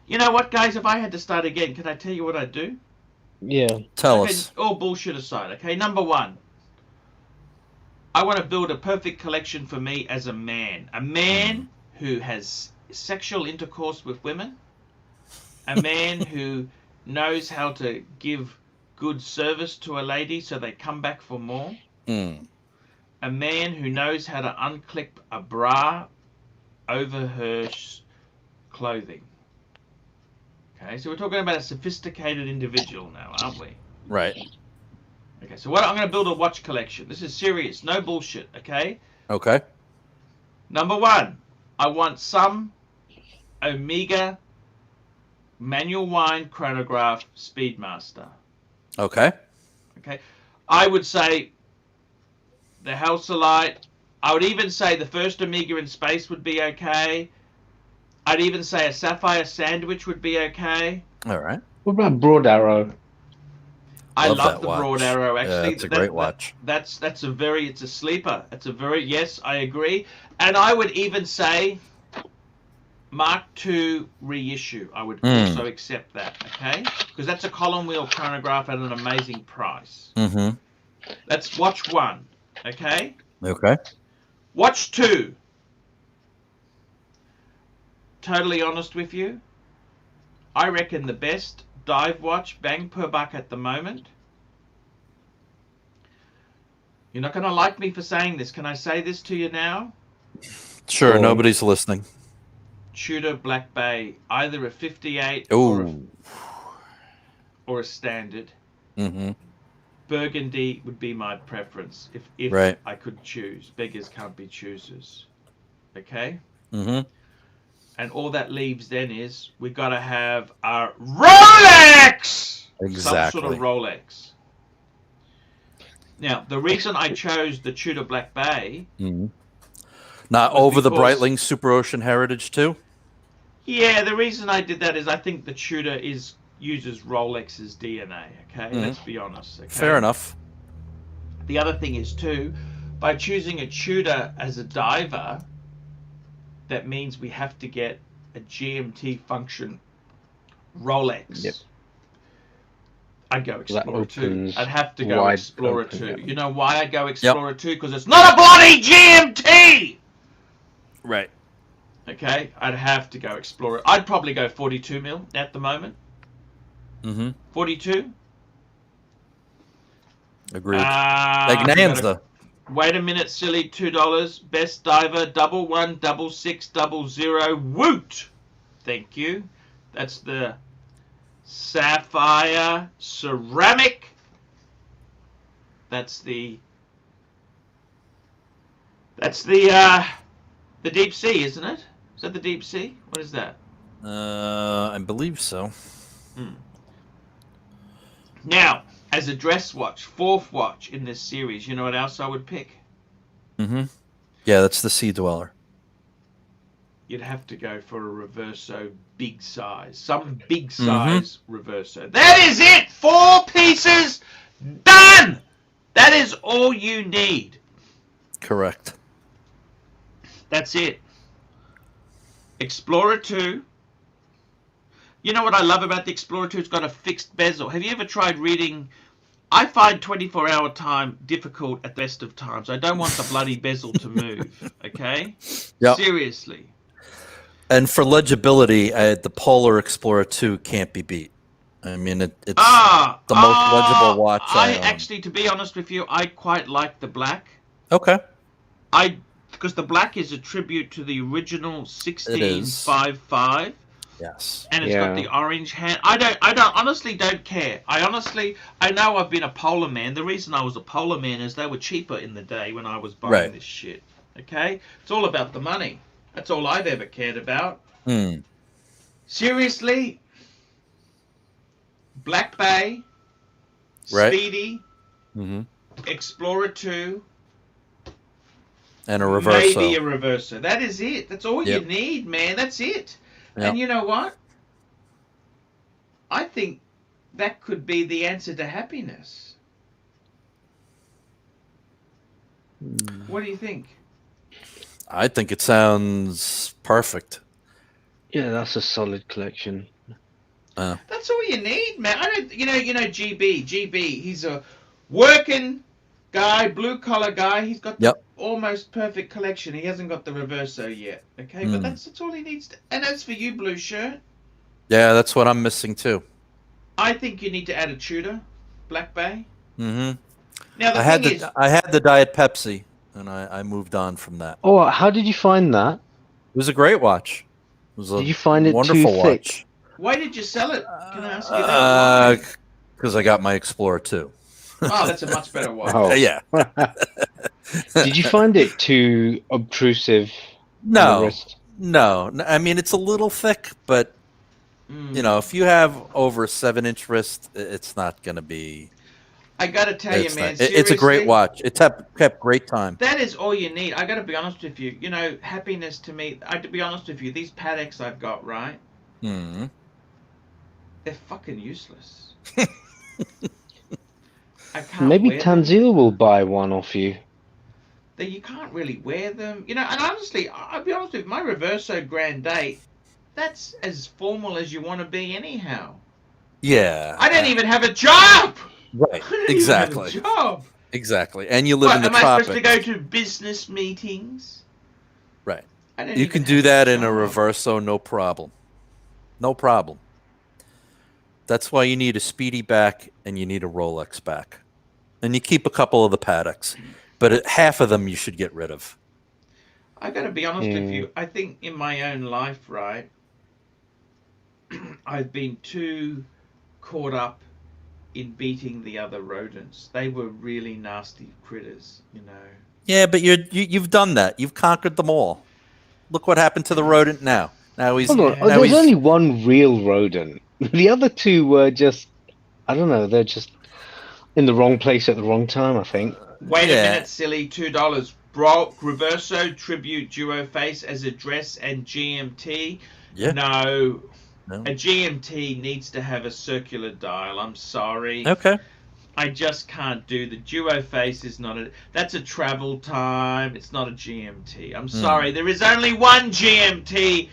[SPEAKER 1] You know what, guys? If I had to start again, can I tell you what I'd do?
[SPEAKER 3] Yeah.
[SPEAKER 2] Tell
[SPEAKER 1] Okay,
[SPEAKER 2] us.
[SPEAKER 1] all bullshit aside, okay? Number one, I want to build a perfect collection for me as a man. A man who has sexual intercourse with women. A man who knows how to give good service to a lady so they come back for more. A man who knows how to unclip a bra over her clothing. Okay, so we're talking about a sophisticated individual now, aren't we?
[SPEAKER 2] Right.
[SPEAKER 1] Okay, so I'm going to build a watch collection. This is serious, no bullshit, okay?
[SPEAKER 2] Okay.
[SPEAKER 1] Number one, I want some Omega manual wind chronograph Speedmaster.
[SPEAKER 2] Okay.
[SPEAKER 1] Okay, I would say the Halcylite. I would even say the first Omega in space would be okay. I'd even say a Sapphire Sandwich would be okay.
[SPEAKER 2] All right.
[SPEAKER 3] What about Broad Arrow?
[SPEAKER 1] I
[SPEAKER 2] Love
[SPEAKER 1] love
[SPEAKER 2] that
[SPEAKER 1] the
[SPEAKER 2] watch.
[SPEAKER 1] Broad Arrow. Actually,
[SPEAKER 2] Yeah, it's a great watch.
[SPEAKER 1] It's a sleeper. It's a very, yes, I agree. And I would even say Mark II reissue. I would also accept that. Okay, because that's a column wheel chronograph at an amazing price. That's watch one. Okay.
[SPEAKER 2] Okay.
[SPEAKER 1] Watch two. Totally honest with you, I reckon the best dive watch bang per buck at the moment. You're not going to like me for saying this. Can I say this to you now?
[SPEAKER 2] Sure, nobody's listening.
[SPEAKER 1] Tudor Black Bay, either a 58
[SPEAKER 2] Ooh.
[SPEAKER 1] or a standard. Burgundy would be my preference if
[SPEAKER 2] Right.
[SPEAKER 1] I could choose. Beggars can't be choosers. Okay? And all that leaves then is we got to have our Rolex!
[SPEAKER 2] Exactly.
[SPEAKER 1] Some sort of Rolex. Now, the reason I chose the Tudor Black Bay...
[SPEAKER 2] Not over the Breitling Super Ocean Heritage too?
[SPEAKER 1] Yeah, the reason I did that is I think the Tudor uses Rolex's DNA, okay? Let's be honest. Okay?
[SPEAKER 2] Fair enough.
[SPEAKER 1] The other thing is, too, by choosing a Tudor as a diver, that means we have to get a GMT function Rolex. Yep. I'd go Explorer 2. I'd have to go Explorer 2. Yep. You know why I'd go Explorer 2? Because it's not a bloody GMT!
[SPEAKER 2] Right.
[SPEAKER 1] Okay, I'd have to go Explorer. I'd probably go 42 mil at the moment. 42?
[SPEAKER 2] Agreed. Magnanza.
[SPEAKER 1] Wait a minute, silly. $2. Best diver, 116600. Woot! Thank you. That's the Sapphire Ceramic. That's the Deep Sea, isn't it? Is that the Deep Sea? What is that?
[SPEAKER 2] I believe so.
[SPEAKER 1] Now, as a dress watch, fourth watch in this series, you know what else I would pick?
[SPEAKER 2] Yeah, that's the Sea Dweller.
[SPEAKER 1] You'd have to go for a Reverso big size. Some big size Reverso. That is it! 4 pieces done! That is all you need.
[SPEAKER 2] Correct.
[SPEAKER 1] That's it. Explorer 2. You know what I love about the Explorer 2? It's got a fixed bezel. Have you ever tried reading... I find 24-hour time difficult at the best of times. I don't want the bloody bezel to move, okay?
[SPEAKER 2] Yep.
[SPEAKER 1] Seriously.
[SPEAKER 2] And for legibility, the Polar Explorer 2 can't be beat. I mean, it's the most legible watch I own.
[SPEAKER 1] Actually, to be honest with you, I quite like the black.
[SPEAKER 2] Okay.
[SPEAKER 1] Because the black is a tribute to the original 1655.
[SPEAKER 2] Yes.
[SPEAKER 1] And it's got the orange hand. I honestly don't care. I know I've been a polar man. The reason I was a polar man is they were cheaper in the day when I was buying this shit. Okay? It's all about the money. That's all I've ever cared about. Seriously? Black Bay, Speedy, Explorer 2,
[SPEAKER 2] and a reverso.
[SPEAKER 1] Maybe a reverso. That is it. That's all you need, man. That's it. Yep. And you know what? I think that could be the answer to happiness. What do you think?
[SPEAKER 2] I think it sounds perfect.
[SPEAKER 3] Yeah, that's a solid collection.
[SPEAKER 1] That's all you need, man. You know, GB. He's a working guy, blue collar guy. He's got the almost perfect collection. He hasn't got the reverso yet. Okay, but that's all he needs. And as for you, blue shirt.
[SPEAKER 2] Yeah, that's what I'm missing too.
[SPEAKER 1] I think you need to add a Tudor, Black Bay.
[SPEAKER 2] Now
[SPEAKER 1] the
[SPEAKER 2] I had the Diet Pepsi, and I moved on from that.
[SPEAKER 3] Oh, how did you find that?
[SPEAKER 2] It was a great watch. It was
[SPEAKER 3] did you find it
[SPEAKER 2] wonderful
[SPEAKER 3] too
[SPEAKER 2] watch.
[SPEAKER 3] thick?
[SPEAKER 1] Why did you sell it? Can I ask you that?
[SPEAKER 2] Because I got my Explorer 2.
[SPEAKER 1] Oh, that's a much better watch.
[SPEAKER 3] Oh.
[SPEAKER 2] Yeah.
[SPEAKER 3] Did you find it too obtrusive?
[SPEAKER 2] No. I mean, it's a little thick, but you know, if you have over a 7-inch wrist, it's not going to be.
[SPEAKER 1] I got to tell you, man.
[SPEAKER 2] It's a great watch. It kept great time.
[SPEAKER 1] That is all you need. I got to be honest with you. You know, happiness to me. To be honest with you, these Pateks I've got, right? They're fucking useless. I can't
[SPEAKER 3] Maybe
[SPEAKER 1] wear
[SPEAKER 3] Tanzil will buy one off you.
[SPEAKER 1] You can't really wear them. You know, and honestly, I'll be honest with you, my Reverso Grand Date, that's as formal as you want to be anyhow.
[SPEAKER 2] Yeah.
[SPEAKER 1] I don't even have a job!
[SPEAKER 2] Right, exactly.
[SPEAKER 1] Even have a job.
[SPEAKER 2] Exactly. And you live in the tropics.
[SPEAKER 1] Am I supposed to go to business meetings?
[SPEAKER 2] Right. You can do that in a Reverso, no problem. No problem. That's why you need a Speedy back and you need a Rolex back. And you keep a couple of the Pateks. But half of them you should get rid of.
[SPEAKER 1] I got to be honest with you. I think in my own life, right, I've been too caught up in beating the other rodents. They were really nasty critters, you know.
[SPEAKER 2] Yeah, but you've done that. You've conquered them all. Look what happened to the rodent now. Now he's.
[SPEAKER 3] There's only one real rodent. The other two were just, I don't know, they're just in the wrong place at the wrong time, I think.
[SPEAKER 1] Wait a minute, silly. $2. Reverso Tribute Duo Face as a dress and GMT. Yeah. No. A GMT needs to have a circular dial. I'm sorry.
[SPEAKER 2] Okay.
[SPEAKER 1] I just can't do the Duo Face. Is not a. That's a travel time. It's not a GMT. I'm sorry. There is only one GMT,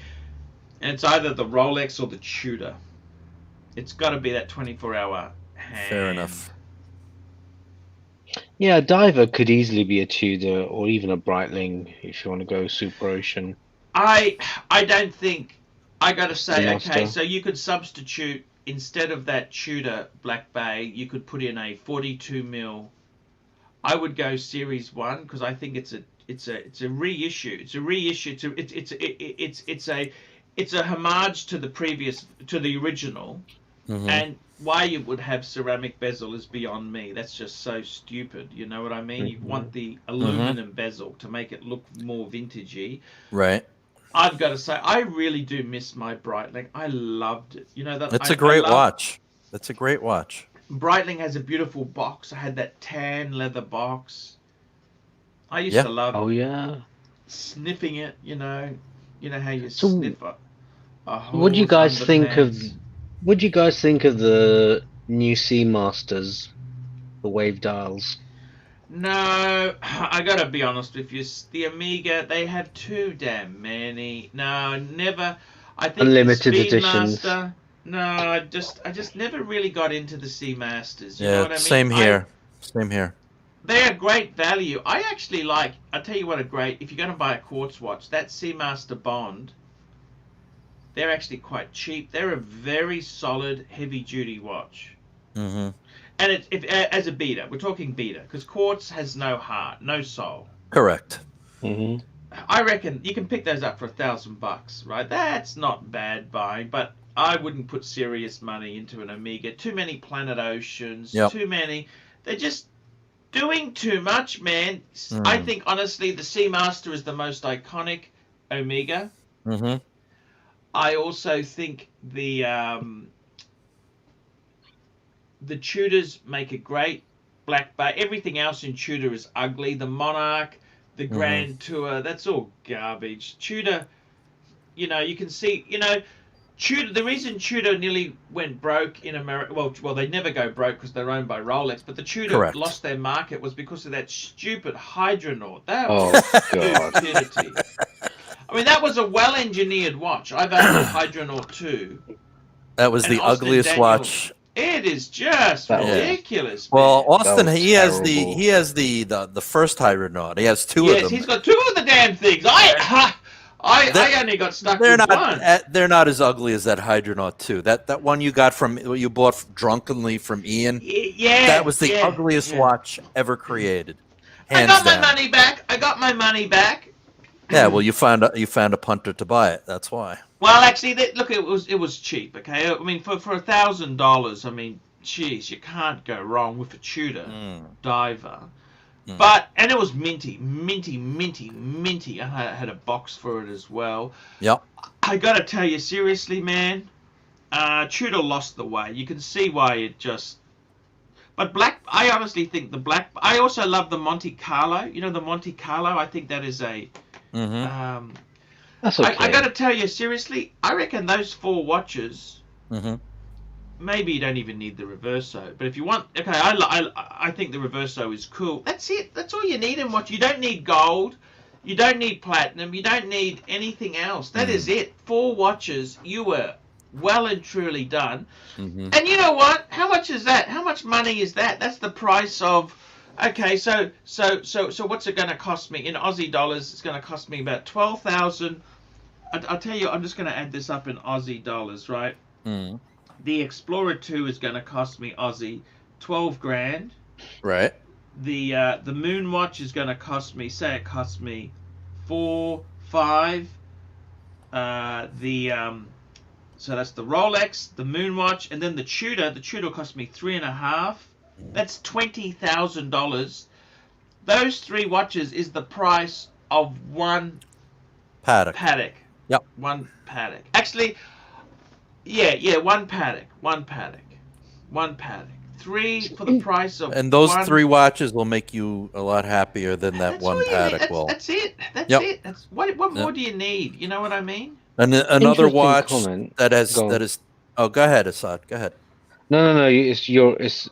[SPEAKER 1] and it's either the Rolex or the Tudor. It's got to be that 24-hour hand.
[SPEAKER 2] Fair enough.
[SPEAKER 3] Yeah, a diver could easily be a Tudor or even a Breitling if you want to go super ocean.
[SPEAKER 1] I don't think. I got to say, okay, so you could substitute, instead of that Tudor Black Bay, you could put in a 42 mil. I would go Series 1 because I think it's a reissue. It's a reissue. It's a homage to the original. And why you would have ceramic bezel is beyond me. That's just so stupid. You know what I mean? You want the aluminum bezel to make it look more vintagey.
[SPEAKER 2] Right.
[SPEAKER 1] I've got to say, I really do miss my Breitling. I loved it. You know that.
[SPEAKER 2] That's a great watch. That's a great watch.
[SPEAKER 1] Breitling has a beautiful box. I had that tan leather box. I used to love.
[SPEAKER 3] Oh yeah.
[SPEAKER 1] Sniffing it. You know how you sniff a
[SPEAKER 3] what do you guys think of? What do you guys think of the new Seamasters, the wave dials?
[SPEAKER 1] No, I gotta be honest with you. The Omega, they have too damn many. No, never. I think
[SPEAKER 3] unlimited
[SPEAKER 1] the
[SPEAKER 3] editions.
[SPEAKER 1] Speedmaster. No, I just never really got into the Seamasters. You know what I mean?
[SPEAKER 2] Same here. Same here.
[SPEAKER 1] They are great value. I actually like. I tell you what, if you're gonna buy a quartz watch, that Seamaster Bond. they're actually quite cheap. They're a very solid, heavy-duty watch.
[SPEAKER 2] Mm-hmm.
[SPEAKER 1] And as a beater, we're talking beater, because quartz has no heart, no soul.
[SPEAKER 2] Correct.
[SPEAKER 3] Mm-hmm.
[SPEAKER 1] I reckon you can pick those up for $1,000, right? That's not bad buying, but I wouldn't put serious money into an Omega. Too many Planet Oceans,
[SPEAKER 2] Yep.
[SPEAKER 1] too many. They're just doing too much, man.
[SPEAKER 2] Mm.
[SPEAKER 1] I think, honestly, the Seamaster is the most iconic Omega.
[SPEAKER 2] Mm-hmm.
[SPEAKER 1] I also think the Tudors make a great black bar. Everything else in Tudor is ugly. The Monarch, the Grand Tour, that's all garbage. Tudor, you know, you can see, you know, Tudor. The reason Tudor nearly went broke in America, well, they never go broke because they're owned by Rolex. But the Tudor
[SPEAKER 2] Correct.
[SPEAKER 1] lost their market was because of that stupid Hydronaut. That
[SPEAKER 3] Oh,
[SPEAKER 1] was
[SPEAKER 3] God.
[SPEAKER 1] stupidity. I mean, that was a well-engineered watch. I've owned a Hydronaut too.
[SPEAKER 2] That was
[SPEAKER 1] And
[SPEAKER 2] the
[SPEAKER 1] Austin
[SPEAKER 2] ugliest
[SPEAKER 1] Daniels,
[SPEAKER 2] watch.
[SPEAKER 1] It is just
[SPEAKER 3] That was-
[SPEAKER 1] ridiculous.
[SPEAKER 2] Well,
[SPEAKER 1] man.
[SPEAKER 2] Austin,
[SPEAKER 3] was
[SPEAKER 2] he has
[SPEAKER 3] terrible.
[SPEAKER 2] the first Hydronaut. He has two
[SPEAKER 1] Yes,
[SPEAKER 2] of them.
[SPEAKER 1] he's got two of the damn things. I only got stuck
[SPEAKER 2] They're
[SPEAKER 1] with
[SPEAKER 2] not
[SPEAKER 1] one.
[SPEAKER 2] they're not as ugly as that Hydronaut 2. That one you got from you bought drunkenly from Ian.
[SPEAKER 1] Yeah,
[SPEAKER 2] That was the
[SPEAKER 1] yeah,
[SPEAKER 2] ugliest
[SPEAKER 1] yeah.
[SPEAKER 2] watch ever created.
[SPEAKER 1] I
[SPEAKER 2] Hands
[SPEAKER 1] got
[SPEAKER 2] down.
[SPEAKER 1] my money back. I got my money back.
[SPEAKER 2] Yeah, well, you found a punter to buy it. That's why.
[SPEAKER 1] Well, actually, look, it was cheap. Okay, I mean, for $1,000, I mean, geez, you can't go wrong with a Tudor diver. And it was minty. I had a box for it as well.
[SPEAKER 2] Yep.
[SPEAKER 1] I gotta tell you, seriously, man, Tudor lost the way. You can see why it just. But I honestly think the black. I also love the Monte Carlo. You know, the Monte Carlo. I think that is a.
[SPEAKER 2] Mm-hmm.
[SPEAKER 3] That's okay.
[SPEAKER 1] I gotta tell you, seriously, I reckon those 4 watches.
[SPEAKER 2] Mm-hmm.
[SPEAKER 1] Maybe you don't even need the Reverso, but if you want, okay, I think the Reverso is cool. That's it. That's all you need in watch. You don't need gold, you don't need platinum, you don't need anything else. That is it. 4 watches, you were well and truly done.
[SPEAKER 2] Mm-hmm.
[SPEAKER 1] And you know what? How much is that? How much money is that? That's the price of. Okay, so what's it going to cost me in Aussie dollars? It's going to cost me about 12,000. I'll tell you, I'm just going to add this up in Aussie dollars, right?
[SPEAKER 2] Mm.
[SPEAKER 1] The Explorer 2 is going to cost me Aussie 12 grand.
[SPEAKER 2] Right.
[SPEAKER 1] The Moon Watch is going to cost me, say it costs me 4, 5. So that's the Rolex, the Moon Watch, and then the Tudor. The Tudor cost me 3.5. That's $20,000. Those 3 watches is the price of one Patek.
[SPEAKER 2] Yep.
[SPEAKER 1] One Patek. Actually, yeah, one Patek. 3 for the price of.
[SPEAKER 2] And those
[SPEAKER 1] one.
[SPEAKER 2] 3 watches will make you a lot happier than that
[SPEAKER 1] That's
[SPEAKER 2] one
[SPEAKER 1] all you need.
[SPEAKER 2] Patek will.
[SPEAKER 1] That's it. That's
[SPEAKER 2] Yep.
[SPEAKER 1] it. That's what more do you need? You know what I mean?
[SPEAKER 2] And another
[SPEAKER 3] Interesting
[SPEAKER 2] watch
[SPEAKER 3] comment.
[SPEAKER 2] that
[SPEAKER 3] Go on.
[SPEAKER 2] is. Oh, go ahead, Assad. Go ahead.
[SPEAKER 3] No. It's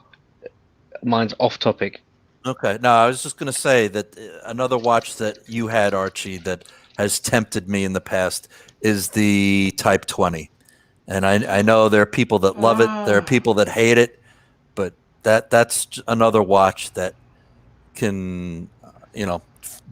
[SPEAKER 3] mine's off topic.
[SPEAKER 2] Okay. No, I was just going to say that another watch that you had, Archie, that has tempted me in the past is the Type 20. And I know there are people that love it. There are people that hate it. But that's another watch that can,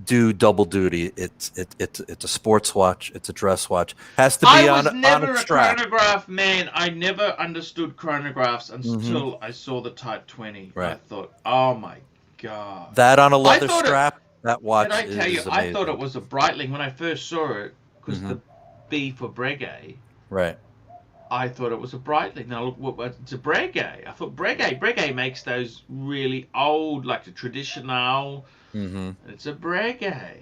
[SPEAKER 2] do double duty. It's a sports watch. It's a dress watch. Has to be
[SPEAKER 1] I was
[SPEAKER 2] on
[SPEAKER 1] never
[SPEAKER 2] a
[SPEAKER 1] a
[SPEAKER 2] strap.
[SPEAKER 1] chronograph man. I never understood chronographs until I saw the Type 20.
[SPEAKER 2] Right.
[SPEAKER 1] I thought, oh my god.
[SPEAKER 2] That on a leather
[SPEAKER 1] thought it-
[SPEAKER 2] strap. That watch
[SPEAKER 1] Can I tell you,
[SPEAKER 2] is
[SPEAKER 1] I
[SPEAKER 2] amazing.
[SPEAKER 1] thought it was a Breitling when I first saw it, because the B for Breguet.
[SPEAKER 2] Right.
[SPEAKER 1] I thought it was a Breitling. Now look, it's a Breguet. I thought Breguet makes those really old, like the traditional.
[SPEAKER 2] Mm-hmm.
[SPEAKER 1] It's a Breguet.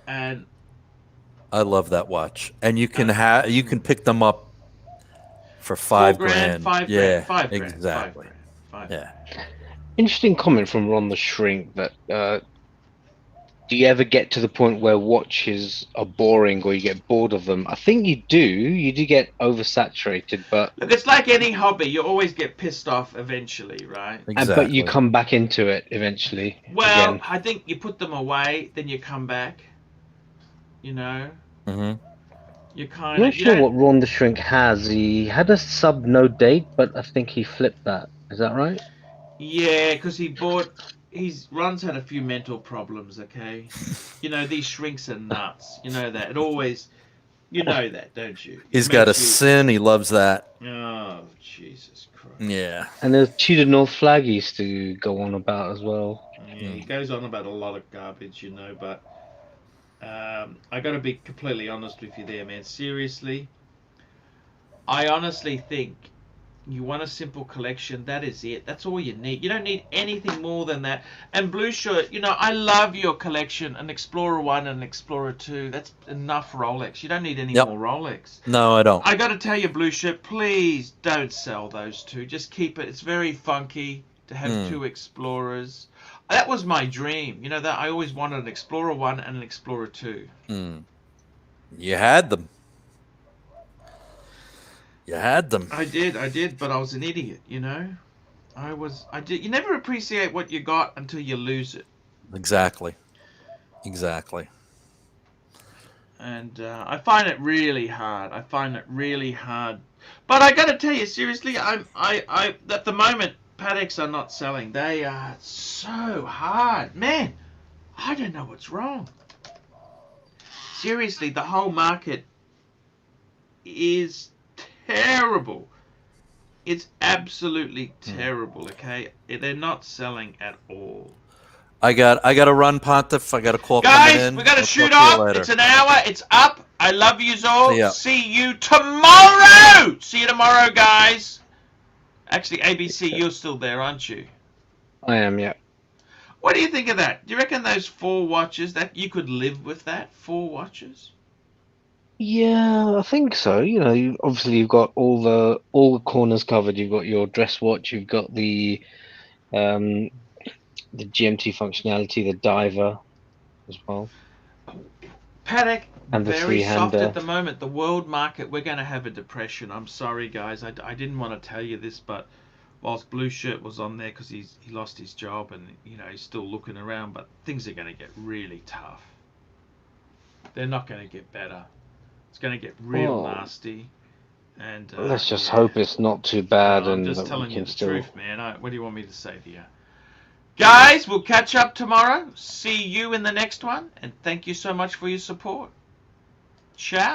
[SPEAKER 1] And
[SPEAKER 2] I love that watch, and you can pick them up for $5 grand.
[SPEAKER 1] 5
[SPEAKER 2] Yeah,
[SPEAKER 1] grand, 5 grand,
[SPEAKER 2] exactly.
[SPEAKER 1] 5 grand.
[SPEAKER 2] Yeah.
[SPEAKER 3] Interesting comment from Ron the Shrink that do you ever get to the point where watches are boring or you get bored of them? I think you do. You do get oversaturated, but
[SPEAKER 1] Look, it's like any hobby. You always get pissed off eventually, right?
[SPEAKER 2] Exactly.
[SPEAKER 3] but you come back into it eventually.
[SPEAKER 1] Well,
[SPEAKER 3] again.
[SPEAKER 1] I think you put them away, then you come back. You know,
[SPEAKER 2] Mm-hmm.
[SPEAKER 1] you
[SPEAKER 3] I'm
[SPEAKER 1] kind
[SPEAKER 3] not
[SPEAKER 1] of.
[SPEAKER 3] sure what Ron the Shrink has. He had a sub no date, but I think he flipped that. Is that right?
[SPEAKER 1] Yeah, because Ron's had a few mental problems. Okay, you know these shrinks are nuts. You know that it always. You know that, don't you?
[SPEAKER 2] He's got a sin. He loves that.
[SPEAKER 1] Oh, Jesus Christ.
[SPEAKER 2] Yeah.
[SPEAKER 3] And there's Tudor North flag he used to go on about as well.
[SPEAKER 1] Yeah, he goes on about a lot of garbage, you know, but I got to be completely honest with you there, man. Seriously, I honestly think you want a simple collection. That is it. That's all you need. You don't need anything more than that. And Blue Shirt, you know, I love your collection. An Explorer 1 and an Explorer 2. That's enough Rolex. You don't need any more Rolex.
[SPEAKER 2] No, I don't.
[SPEAKER 1] I got to tell you, Blue Shirt, please don't sell those two. Just keep it. It's very funky to have two Explorers. That was my dream. You know, that I always wanted an Explorer 1 and an Explorer 2.
[SPEAKER 2] You had them. You had them.
[SPEAKER 1] I did, but I was an idiot, you know? I did. You never appreciate what you got until you lose it.
[SPEAKER 2] Exactly.
[SPEAKER 1] And I find it really hard. But I got to tell you, seriously, I at the moment, Pateks are not selling. They are so hard. Man, I don't know what's wrong. Seriously, the whole market is terrible. It's absolutely terrible, okay? They're not selling at all.
[SPEAKER 2] I got to run, Pontiff. I got a call
[SPEAKER 1] Guys,
[SPEAKER 2] coming in.
[SPEAKER 1] we got to
[SPEAKER 2] I'll
[SPEAKER 1] shoot
[SPEAKER 2] talk to you
[SPEAKER 1] off.
[SPEAKER 2] later.
[SPEAKER 1] It's an hour. It's up. I love yous all.
[SPEAKER 2] See ya.
[SPEAKER 1] See you tomorrow. See you tomorrow, guys. Actually, ABC, you're still there, aren't you?
[SPEAKER 3] I am, yeah.
[SPEAKER 1] What do you think of that? Do you reckon those 4 watches, that you could live with that? 4 watches?
[SPEAKER 3] Yeah, I think so. You know, obviously you've got all the corners covered. You've got your dress watch. You've got the GMT functionality, the diver as well.
[SPEAKER 1] Patek,
[SPEAKER 3] And the
[SPEAKER 1] very soft
[SPEAKER 3] three-hander.
[SPEAKER 1] at the moment. The world market, we're going to have a depression. I'm sorry, guys. I didn't want to tell you this, but whilst Blue Shirt was on there because he lost his job and, you know, he's still looking around, but things are going to get really tough. They're not going to get better. It's going to get real nasty. And
[SPEAKER 3] Let's just hope it's not too bad.
[SPEAKER 1] I'm
[SPEAKER 3] and
[SPEAKER 1] just
[SPEAKER 3] that
[SPEAKER 1] telling
[SPEAKER 3] we
[SPEAKER 1] you
[SPEAKER 3] can
[SPEAKER 1] the
[SPEAKER 3] still...
[SPEAKER 1] truth, man. What do you want me to say to you? Guys, we'll catch up tomorrow. See you in the next one. And thank you so much for your support. Ciao.